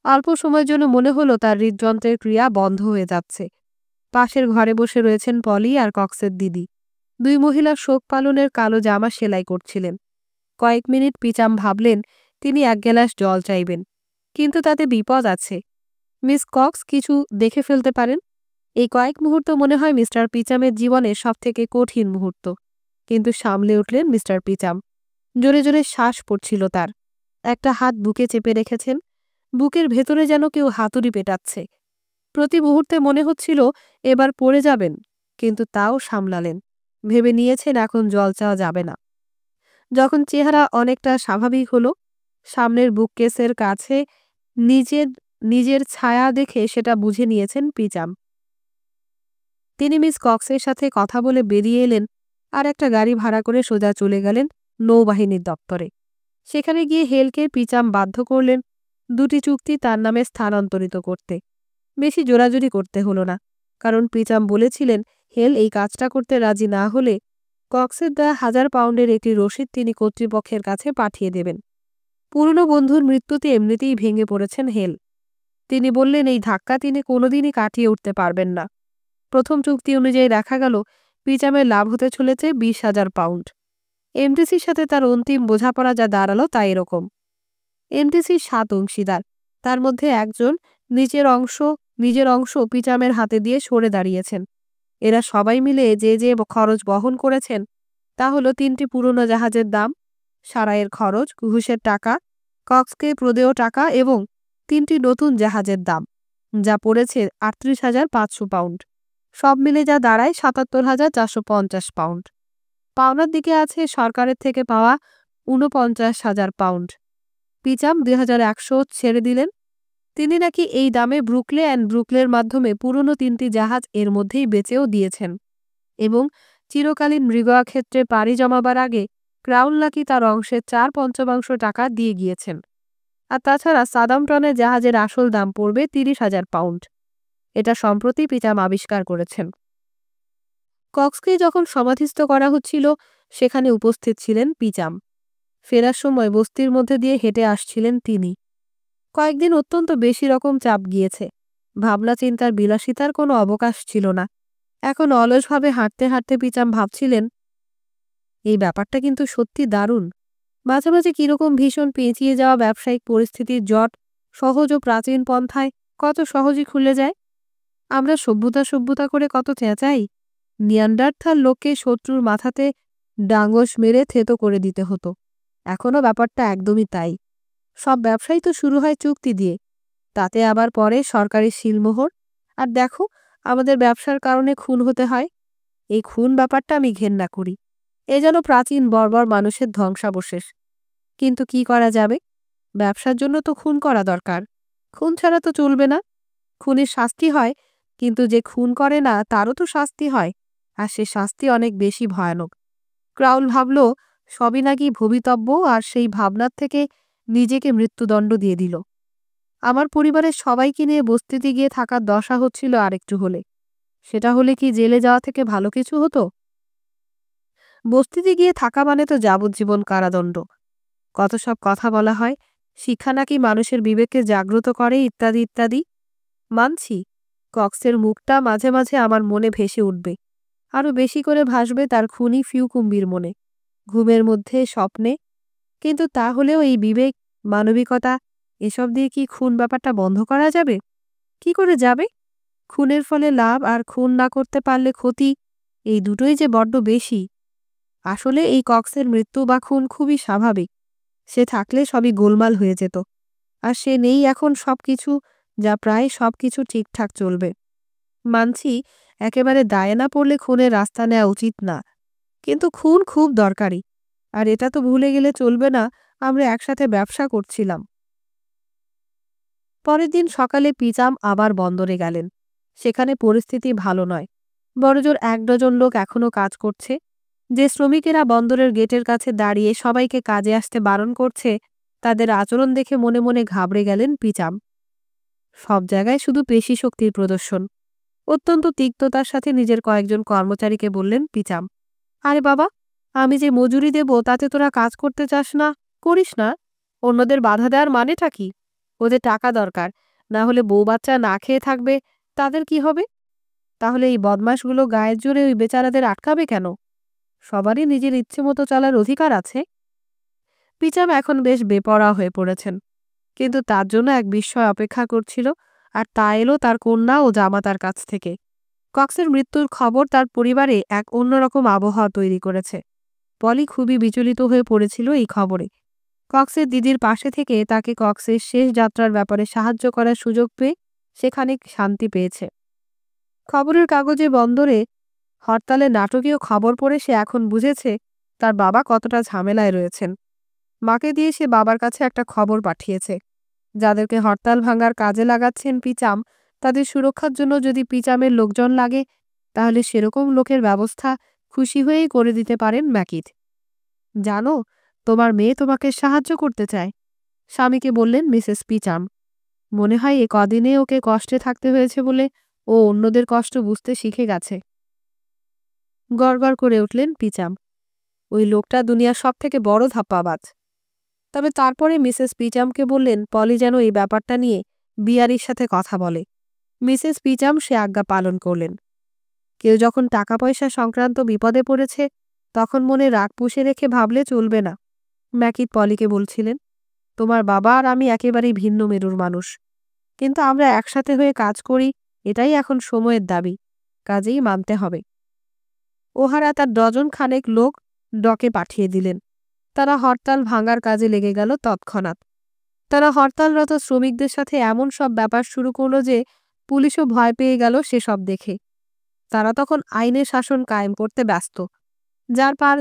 অল্প সময়ের জন্য মনে হলো তার হৃদযন্ত্রের ক্রিয়া বন্ধ হয়ে যাচ্ছে। পাশের ঘরে বসে রয়েছেন পলি আর কক্সের দিদি। 2 মহিলা শোক পালনের কালো জামা সেলাই করছিলেন। কয়েক মিনিট পিচাম ভাবলেন তিনি 1 গ্লাস জল চাইবেন, কিন্তু তাতে বিপদ আছে। মিস কক্স কিছু দেখে ফেলতে পারেন। এই কয়েক মুহূর্ত মনে হয় মিস্টার পিচামের জীবনের সবথেকে কঠিন মুহূর্ত। কিন্তু সামলে উঠলেন মিস্টার পিচাম। জোরে জোরে শ্বাস পড়ছিল তার। একটা হাত বুকে চেপে রেখেছেন। বুকের ভেতরে যেন কেউ হাতুড়ি পেটাচ্ছে। প্রতি মুহূর্তে মনে হচ্ছিল এবার পড়ে যাবেন, কিন্তু তাও সামলালেন। ভেবে নিয়েছেন এখন জল চাওয়া যাবে না। যখন চেহারা অনেকটা স্বাভাবিক হলো, সামনের বুককেসের কাছে নিজের ছায়া দেখে সেটা বুঝে নিয়েছেন পিচাম। তিনি মিস কক্সের সাথে কথা বলে বেরিয়ে এলেন আর একটা গাড়ি ভাড়া করে সোজা চলে গেলেন নৌবাহিনীর দপ্তরে। সেখানে গিয়ে হেলকে পিচাম বাধ্য করলেন 2টি চুক্তি তার নামে স্থানান্তরিত করতে। বেশি জোরাজুরি করতে হলো না, কারণ পিচাম বলেছিলেন হেল এই কাজটা করতে রাজি না হলে কক্সের দেওয়া 1000 পাউন্ডের একটি রসিদ তিনি কর্তৃপক্ষের কাছে পাঠিয়ে দেবেন। পুরনো বন্ধুর মৃত্যুতে এমনিতেই ভেঙে পড়েছেন হেল। তিনি বললেন এই ধাক্কা তিনি কোনোদিনই কাটিয়ে উঠতে পারবেন না। প্রথম চুক্তি অনুযায়ী দেখা গেল পিচামের লাভ হতে চলেছে 20,000 পাউন্ড। এমটিসির সাথে তার অন্তিম বোঝাপড়া যা দাঁড়ালো তা এরকম। এমটিসির 7 অংশীদার, তার মধ্যে একজন নিজের অংশ পিচামের হাতে দিয়ে সরে দাঁড়িয়েছেন। এরা সবাই মিলে যে খরচ বহন করেছেন তা হলো 3টি পুরনো জাহাজের দাম, সারাইয়ের খরচ, ঘুষের টাকা, কক্সকে প্রদেয় টাকা এবং 3টি নতুন জাহাজের দাম, যা পড়েছে 38,500 পাউন্ড। সব মিলে যা দাঁড়ায় 77,450 পাউন্ড। পাওনার দিকে আছে সরকারের থেকে পাওয়া 49,000 পাউন্ড। পিচাম 2,100 ছেড়ে দিলেন। তিনি নাকি এই দামে ব্রুকলের মাধ্যমে পুরনো 3টি জাহাজ এর মধ্যেই বেচেও দিয়েছেন এবং চিরকালীন মৃগয়া ক্ষেত্রে পাড়ি জমাবার আগে ক্রাউন নাকি তার অংশের 4/5 টাকা দিয়ে গিয়েছেন। আর তাছাড়া সাদাম্পটনের জাহাজের আসল দাম পড়বে 30,000 পাউন্ড। এটা সম্প্রতি পিচাম আবিষ্কার করেছেন। কক্সকে যখন সমাধিস্থ করা হচ্ছিল সেখানে উপস্থিত ছিলেন পিচাম। ফেরার সময় বস্তির মধ্যে দিয়ে হেঁটে আসছিলেন তিনি। কয়েকদিন অত্যন্ত বেশি রকম চাপ গিয়েছে। ভাবনা চিন্তার বিলাসিতার কোনো অবকাশ ছিল না। এখন অলসভাবে হাঁটতে হাঁটতে পিচাম ভাবছিলেন এই ব্যাপারটা কিন্তু সত্যি দারুণ। মাঝে মাঝে কিরকম ভীষণ পেঁচিয়ে যাওয়া ব্যবসায়িক পরিস্থিতির জট সহজ ও প্রাচীন পন্থায় কত সহজেই খুলে যায়। আমরা সভ্যতা সভ্যতা করে কত চেঁচাই, নিয়ান্ডারথাল লোককে শত্রুর মাথাতে ডাঙ্গস মেরে থেতো করে দিতে হতো। এখনও ব্যাপারটা একদমই তাই। সব ব্যবসাই তো শুরু হয় চুক্তি দিয়ে, তাতে আবার পরে সরকারি সিলমোহর। আর দেখো, আমাদের ব্যবসার কারণে খুন হতে হয়। এই খুন ব্যাপারটা আমি ঘেন্না করি। এ যেন প্রাচীন বর্বর মানুষের ধ্বংসাবশেষ। কিন্তু কি করা যাবে? ব্যবসার জন্য তো খুন করা দরকার। খুন ছাড়া তো চলবে না। খুনের শাস্তি হয়, কিন্তু যে খুন করে না তারও তো শাস্তি হয়, আর সে শাস্তি অনেক বেশি ভয়ানক। ক্রাউল ভাবল সবই নাকি ভবিতব্য, আর সেই ভাবনার থেকে নিজেকে মৃত্যুদণ্ড দিয়ে দিল। আমার পরিবারের সবাইকে নিয়ে বস্তিতে গিয়ে থাকার দশা হচ্ছিল আরেকটু হলে। সেটা হলে কি জেলে যাওয়া থেকে ভালো কিছু হতো? বস্তিতে গিয়ে থাকা মানে তো যাবজ্জীবন কারাদণ্ড। কত সব কথা বলা হয়, শিক্ষা নাকি মানুষের বিবেককে জাগ্রত করে, ইত্যাদি ইত্যাদি। মানছি, কক্সের মুখটা মাঝে মাঝে আমার মনে ভেসে উঠবে, আরও বেশি করে ভাসবে তার খুনি ফিউকুম্বির মনে, ঘুমের মধ্যে, স্বপ্নে। কিন্তু তা হলেও এই বিবেক, মানবিকতা, এসব দিয়ে কি খুন ব্যাপারটা বন্ধ করা যাবে? কি করে যাবে? খুনের ফলে লাভ আর খুন না করতে পারলে ক্ষতি, এই দুটোই যে বড্ড বেশি। আসলে এই কক্সের মৃত্যু বা খুন খুবই স্বাভাবিক। সে থাকলে সবই গোলমাল হয়ে যেত, আর সে নেই এখন সবকিছু, যা প্রায় সবকিছু ঠিকঠাক চলবে। মানছি, একেবারে দায়ে না পড়লে খুনের রাস্তা নেওয়া উচিত না, কিন্তু খুন খুব দরকারি। আর এটা তো ভুলে গেলে চলবে না, আমরা একসাথে ব্যবসা করছিলাম। পরের দিন সকালে পিচাম আবার বন্দরে গেলেন। সেখানে পরিস্থিতি ভালো নয়। বড়জোর 1 ডজন লোক এখনও কাজ করছে। যে শ্রমিকেরা বন্দরের গেটের কাছে দাঁড়িয়ে সবাইকে কাজে আসতে বারণ করছে, তাদের আচরণ দেখে মনে মনে ঘাবড়ে গেলেন পিচাম। সব জায়গায় শুধু পেশি শক্তির প্রদর্শন। অত্যন্ত তিক্ততার সাথে নিজের কয়েকজন কর্মচারীকে বললেন পিচাম, আরে বাবা, আমি যে মজুরি দেব তাতে তোরা কাজ করতে চাস না, করিস না। অন্যদের বাধা দেওয়ার মানেটা কি? ওদের টাকা দরকার, না হলে বউ বাচ্চা না খেয়ে থাকবে, তাদের কি হবে? তাহলে এই বদমাশগুলো গায়ের জোরে ওই বেচারাদের আটকাবে কেন? সবারই নিজের ইচ্ছে মতো চলার অধিকার আছে। পিচাম এখন বেশ বেপরোয়া হয়ে পড়েছেন, কিন্তু তার জন্য এক বিস্ময় অপেক্ষা করছিল, আর তা এলো তার কন্যা ও জামাতার কাছ থেকে। কক্সের মৃত্যুর খবর তার পরিবারে এক অন্যরকম আবহাওয়া তৈরি করেছে। পলি খুবই বিচলিত হয়ে পড়েছিল এই খবরে। কক্সের দিদির পাশে থেকে তাকে কক্সের শেষ যাত্রার ব্যাপারে সাহায্য করার সুযোগ পেয়ে সেখানে শান্তি পেয়েছে। খবরের কাগজে বন্দরে হরতালের নাটকীয় খবর পড়ে সে এখন বুঝেছে তার বাবা কতটা ঝামেলায় রয়েছেন। মাকে দিয়ে সে বাবার কাছে একটা খবর পাঠিয়েছে, যাদেরকে হরতাল ভাঙার কাজে লাগাচ্ছেন পিচাম, তাদের সুরক্ষার জন্য যদি পিচামের লোকজন লাগে, তাহলে সেরকম লোকের ব্যবস্থা খুশি হয়েই করে দিতে পারেন ম্যাকিথ। জানো, তোমার মেয়ে তোমাকে সাহায্য করতে চায়, স্বামীকে বললেন মিসেস পিচাম। মনে হয় এ কদিনে ওকে কষ্টে থাকতে হয়েছে বলে ও অন্যদের কষ্ট বুঝতে শিখে গেছে। গড়গড় করে উঠলেন পিচাম। ওই লোকটা দুনিয়ার সব থেকে বড় ধাপ্পাবাজ। তবে তারপরে মিসেস পিচামকে বললেন পলি যেন এই ব্যাপারটা নিয়ে বিয়ারির সাথে কথা বলে। মিসেস পিচাম সে আজ্ঞা পালন করলেন। কেউ যখন টাকা পয়সা সংক্রান্ত বিপদে পড়েছে, তখন মনে রাগ পুষে রেখে ভাবলে চলবে না। ম্যাকিথ পলিকে বলছিলেন, তোমার বাবা আর আমি একেবারেই ভিন্ন মেরুর মানুষ, কিন্তু আমরা একসাথে হয়ে কাজ করি, এটাই এখন সময়ের দাবি, কাজেই মানতে হবে। ওহারা তার ডজন খানেক লোক ডকে পাঠিয়ে দিলেন। তারা হরতাল ভাঙার কাজে লেগে গেল তৎক্ষণাৎ। তারা হরতালরত শ্রমিকদের সাথে এমন সব ব্যাপার শুরু করলো যে পুলিশও ভয় পেয়ে গেল সেসব দেখে। তারা তখন আইনের শাসন কায়েম করতে ব্যস্ত।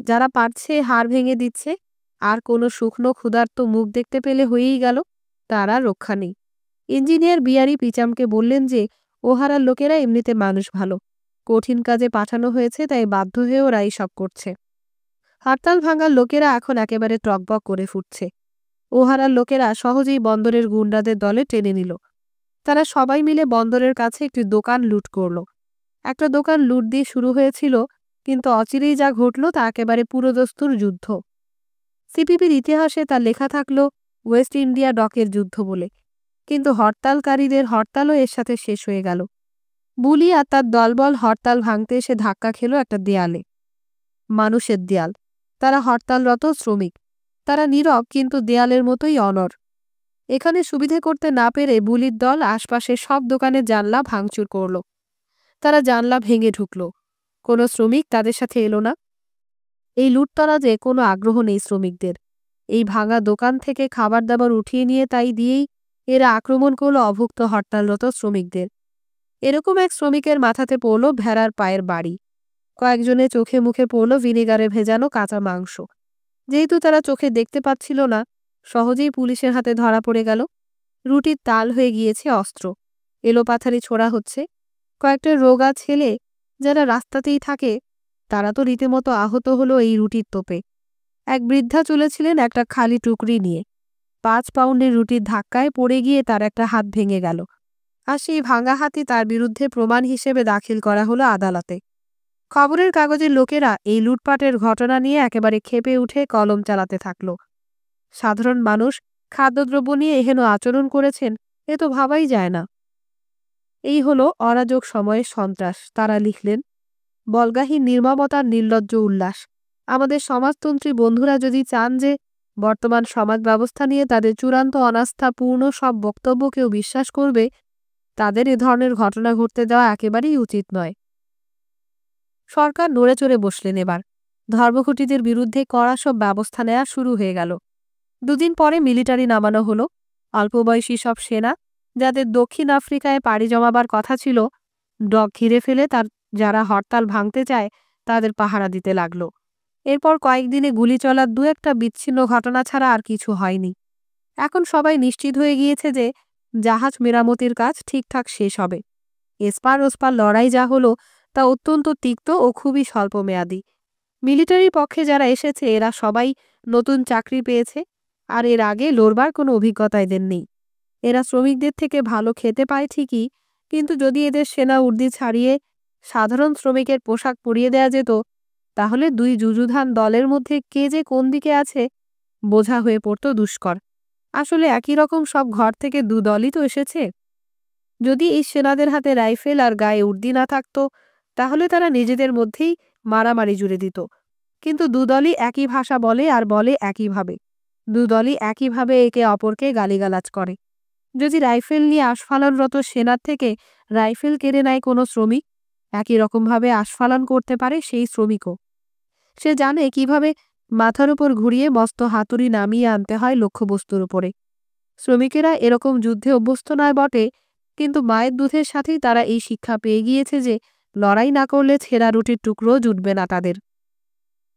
যারা পারছে হাড় ভেঙে দিচ্ছে, আর কোনো শুকনো ক্ষুধার্ত মুখ দেখতে পেলে হয়েই গেল, তারা রক্ষা নেই। ইঞ্জিনিয়ার বিয়ারি পিচামকে বললেন যে ওহারার লোকেরা এমনিতে মানুষ ভালো, কঠিন কাজে পাঠানো হয়েছে, তাই বাধ্য হয়ে ওরা এইসব করছে। হরতাল ভাঙার লোকেরা এখন একেবারে টকবক করে ফুটছে। ওহারার লোকেরা সহজেই বন্দরের গুন্ডাদের দলে টেনে নিল। তারা সবাই মিলে বন্দরের কাছে একটি দোকান লুট করল। একটা দোকান লুট দিয়ে শুরু হয়েছিল, কিন্তু অচিরেই যা ঘটল তা একেবারে পুরোদস্তুর যুদ্ধ। সিপিপির ইতিহাসে তা লেখা থাকলো ওয়েস্ট ইন্ডিয়া ডকের যুদ্ধ বলে, কিন্তু হরতালকারীদের হরতালও এর সাথে শেষ হয়ে গেল। বুলি আর তার দলবল হরতাল ভাঙতে এসে ধাক্কা খেল একটা দেয়ালে। মানুষের দেয়াল। তারা হরতালরত শ্রমিক। তারা নীরব, কিন্তু দেয়ালের মতোই অনড়। এখানে সুবিধে করতে না পেরে বুলির দল আশপাশের সব দোকানের জানলা ভাঙচুর করল। তারা জানলা ভেঙে ঢুকল। কোনো শ্রমিক তাদের সাথে এলো না। এই লুটতরাজে কোনো আগ্রহ নেই শ্রমিকদের। এই ভাঙা দোকান থেকে খাবার দাবার উঠিয়ে নিয়ে তাই দিয়েই এরা আক্রমণ করল অভুক্ত হরতালরত শ্রমিকদের। এরকম এক শ্রমিকের মাথাতে পড়ল ভেড়ার পায়ের বাড়ি। কয়েকজনের চোখে মুখে পড়ল ভিনেগারে ভেজানো কাঁচা মাংস। যেহেতু তারা চোখে দেখতে পাচ্ছিল না, সহজেই পুলিশের হাতে ধরা পড়ে গেল। রুটির তাল হয়ে গিয়েছে অস্ত্র, এলোপাথারি ছোড়া হচ্ছে। কয়েকটা রোগা ছেলে যারা রাস্তাতেই থাকে তারা তো রীতিমতো আহত হলো এই রুটির তোপে। এক বৃদ্ধা চলেছিলেন একটা খালি টুকরি নিয়ে। 5 পাউন্ডের রুটির ধাক্কায় পড়ে গিয়ে তার একটা হাত ভেঙে গেল, আর সেই ভাঙা হাতই তার বিরুদ্ধে প্রমাণ হিসেবে দাখিল করা হলো আদালতে। খবরের কাগজের লোকেরা এই লুটপাটের ঘটনা নিয়ে একেবারে ক্ষেপে উঠে কলম চালাতে থাকল। সাধারণ মানুষ খাদ্যদ্রব্য নিয়ে এহেন আচরণ করেছেন, এ তো ভাবাই যায় না। এই হলো অরাজক সময়ের সন্ত্রাস, তারা লিখলেন। বল্গাহীন নির্মমতার নির্লজ্জ উল্লাস। আমাদের সমাজতন্ত্রী বন্ধুরা যদি চান যে বর্তমান সমাজ ব্যবস্থা নিয়ে তাদের চূড়ান্ত অনাস্থাপূর্ণ সব বক্তব্যকেও বিশ্বাস করবে, তাদের এ ধরনের ঘটনা ঘটতে দেওয়া একেবারেই উচিত নয়। সরকার নড়ে চড়ে বসলেন এবার। ধর্মঘটীদের বিরুদ্ধে কড়া সব ব্যবস্থা নেওয়া শুরু হয়ে গেল। 2 দিন পরে মিলিটারি নামানো হলো। অল্পবয়সী সব সেনা, যাদের দক্ষিণ আফ্রিকায় পাড়ি জমাবার কথা ছিল, ডগ ঘিরে ফেলে তার যারা হরতাল ভাঙতে চায় তাদের পাহারা দিতে লাগল। এরপর কয়েকদিনে গুলি চলার 2-একটা বিচ্ছিন্ন ঘটনা ছাড়া আর কিছু হয়নি। এখন সবাই নিশ্চিত হয়ে গিয়েছে যে জাহাজ মেরামতির কাজ ঠিকঠাক শেষ হবে। এসপার ওসপার লড়াই যা হলো তা অত্যন্ত তিক্ত ও খুবই স্বল্পমেয়াদী। মিলিটারির পক্ষে যারা এসেছে এরা সবাই নতুন চাকরি পেয়েছে, আর এর আগে লড়বার কোনো অভিজ্ঞতা এদের নেই। এরা শ্রমিকদের থেকে ভালো খেতে পায় ঠিকই, কিন্তু যদি এদের সেনা উর্দি ছাড়িয়ে সাধারণ শ্রমিকের পোশাক পরিয়ে দেয়া যেত, তাহলে 2 যুযুধান দলের মধ্যে কে যে কোন দিকে আছে বোঝা হয়ে পড়ত দুষ্কর। আসলে একই রকম সব ঘর থেকে 2 দলই তো এসেছে। যদি এই সেনাদের হাতে রাইফেল আর গায়ে উর্দি না থাকতো, তাহলে তারা নিজেদের মধ্যেই মারামারি জুড়ে দিত। কিন্তু 2 দলই একই ভাষা বলে আর বলে একইভাবে। 2 দলই একইভাবে একে অপরকে গালিগালাজ করে। যদি রাইফেল নিয়ে আস্ফালনরত সেনার থেকে রাইফেল কেড়ে নেয় কোনো শ্রমিক, একই রকমভাবে আস্ফালন করতে পারে সেই শ্রমিকও। সে জানে কিভাবে মাথার উপর ঘুরিয়ে মস্ত হাতুড়ি নামিয়ে আনতে হয় লক্ষ্যবস্তুর উপরে। শ্রমিকেরা এরকম যুদ্ধে অভ্যস্ত নয় বটে, কিন্তু মায়ের দুধের সাথেই তারা এই শিক্ষা পেয়ে গিয়েছে যে লড়াই না করলে ছেঁড়া রুটির টুকরোও জুটবে না তাদের।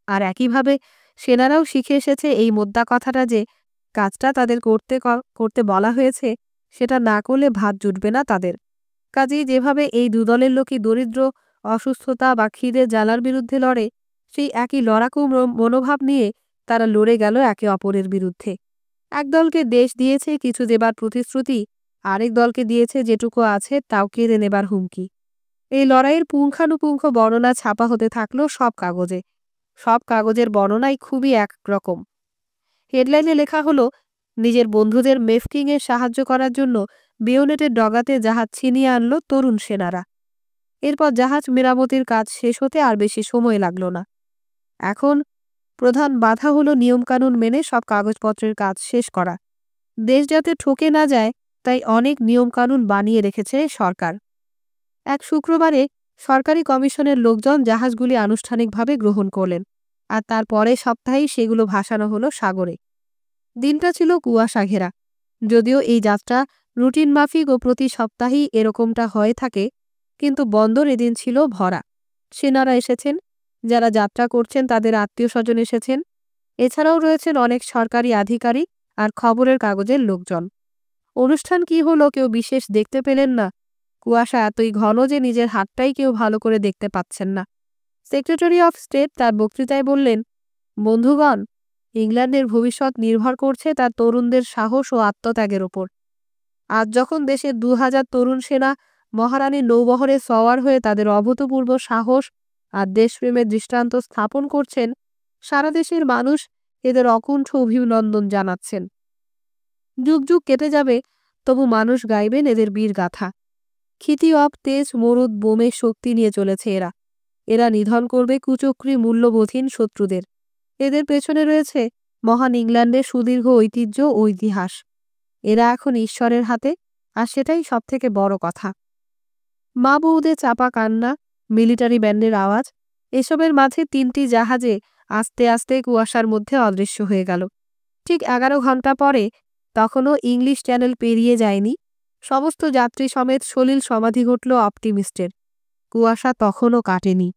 আর একইভাবে সেনারাও শিখে এসেছে এই মোদ্দা কথাটা যে কাজটা তাদের করতে বলা হয়েছে সেটা না করলে ভাত জুটবে না তাদের। কাজেই যেভাবে এই 2 দলের লোকই দরিদ্র, অসুস্থতা বা খিদে জ্বালার বিরুদ্ধে লড়ে, সেই একই লড়াকু মনোভাব নিয়ে তারা লড়ে গেল একে অপরের বিরুদ্ধে। এক দলকে দেশ দিয়েছে কিছু দেবার প্রতিশ্রুতি, আরেক দলকে দিয়েছে যেটুকু আছে তাও কেড়ে নেবার হুমকি। এই লড়াইয়ের পুঙ্খানুপুঙ্খ বর্ণনা ছাপা হতে থাকলো সব কাগজে। সব কাগজের বর্ণনাই খুবই একরকম। হেডলাইনে লেখা হলো, নিজের বন্ধুদের মেফকিংয়ে সাহায্য করার জন্য বেয়োনেটের ডগাতে জাহাজ ছিনিয়ে আনল তরুণ সেনারা। এরপর জাহাজ মেরামতির কাজ শেষ হতে আর বেশি সময় লাগল না। এখন প্রধান বাধা হলো নিয়মকানুন মেনে সব কাগজপত্রের কাজ শেষ করা। দেশ যাতে ঠকে না যায় তাই অনেক নিয়মকানুন বানিয়ে রেখেছে সরকার। এক শুক্রবারে সরকারি কমিশনের লোকজন জাহাজগুলি আনুষ্ঠানিকভাবে গ্রহণ করলেন, আর তার পরের সপ্তাহেই সেগুলো ভাসানো হলো সাগরে। দিনটা ছিল কুয়াশা ঘেরা। যদিও এই যাত্রা রুটিন মাফিক ও প্রতি সপ্তাহেই এরকমটা হয়ে থাকে, কিন্তু বন্দর এদিন ছিল ভরা। সেনারা এসেছেন, যারা যাত্রা করছেন তাদের আত্মীয় স্বজন এসেছেন, এছাড়াও রয়েছেন অনেক সরকারি আধিকারিক আর খবরের কাগজের লোকজন। অনুষ্ঠান কি হলো কেউ বিশেষ দেখতে পেলেন না। কুয়াশা এতই ঘন যে নিজের হাতটাই কেউ ভালো করে দেখতে পাচ্ছেন না। সেক্রেটারি অফ স্টেট তার বক্তৃতায় বললেন, বন্ধুগণ, ইংল্যান্ডের ভবিষ্যৎ নির্ভর করছে তার তরুণদের সাহস ও আত্মত্যাগের ওপর। আজ যখন দেশের 2000 তরুণ সেনা মহারানীর নৌবহরে সওয়ার হয়ে তাদের অভূতপূর্ব সাহস আর দেশপ্রেমের দৃষ্টান্ত স্থাপন করছেন, সারা দেশের মানুষ এদের অকুণ্ঠ অভিনন্দন জানাচ্ছেন। যুগ যুগ কেটে যাবে, তবু মানুষ গাইবেন এদের বীর গাথা। ক্ষিতি অব তেজ মরুদ বোমের শক্তি নিয়ে চলেছে এরা। এরা নিধন করবে কুচক্রী মূল্যবোধহীন শত্রুদের। এদের পেছনে রয়েছে মহান ইংল্যান্ডের সুদীর্ঘ ঐতিহ্য ও ইতিহাস। এরা এখন ঈশ্বরের হাতে, আর সেটাই সবথেকে বড় কথা। মা বউদের চাপা কান্না, মিলিটারি ব্যান্ডের আওয়াজ, এসবের মাঝে ৩টি জাহাজে আস্তে আস্তে কুয়াশার মধ্যে অদৃশ্য হয়ে গেল। ঠিক ১১ ঘন্টা পরে, তখনও ইংলিশ চ্যানেল পেরিয়ে যায়নি, সমস্ত যাত্রী সমেত সলিল সমাধি ঘটল অপটিমিস্টের। কুয়াশা তখনও কাটেনি।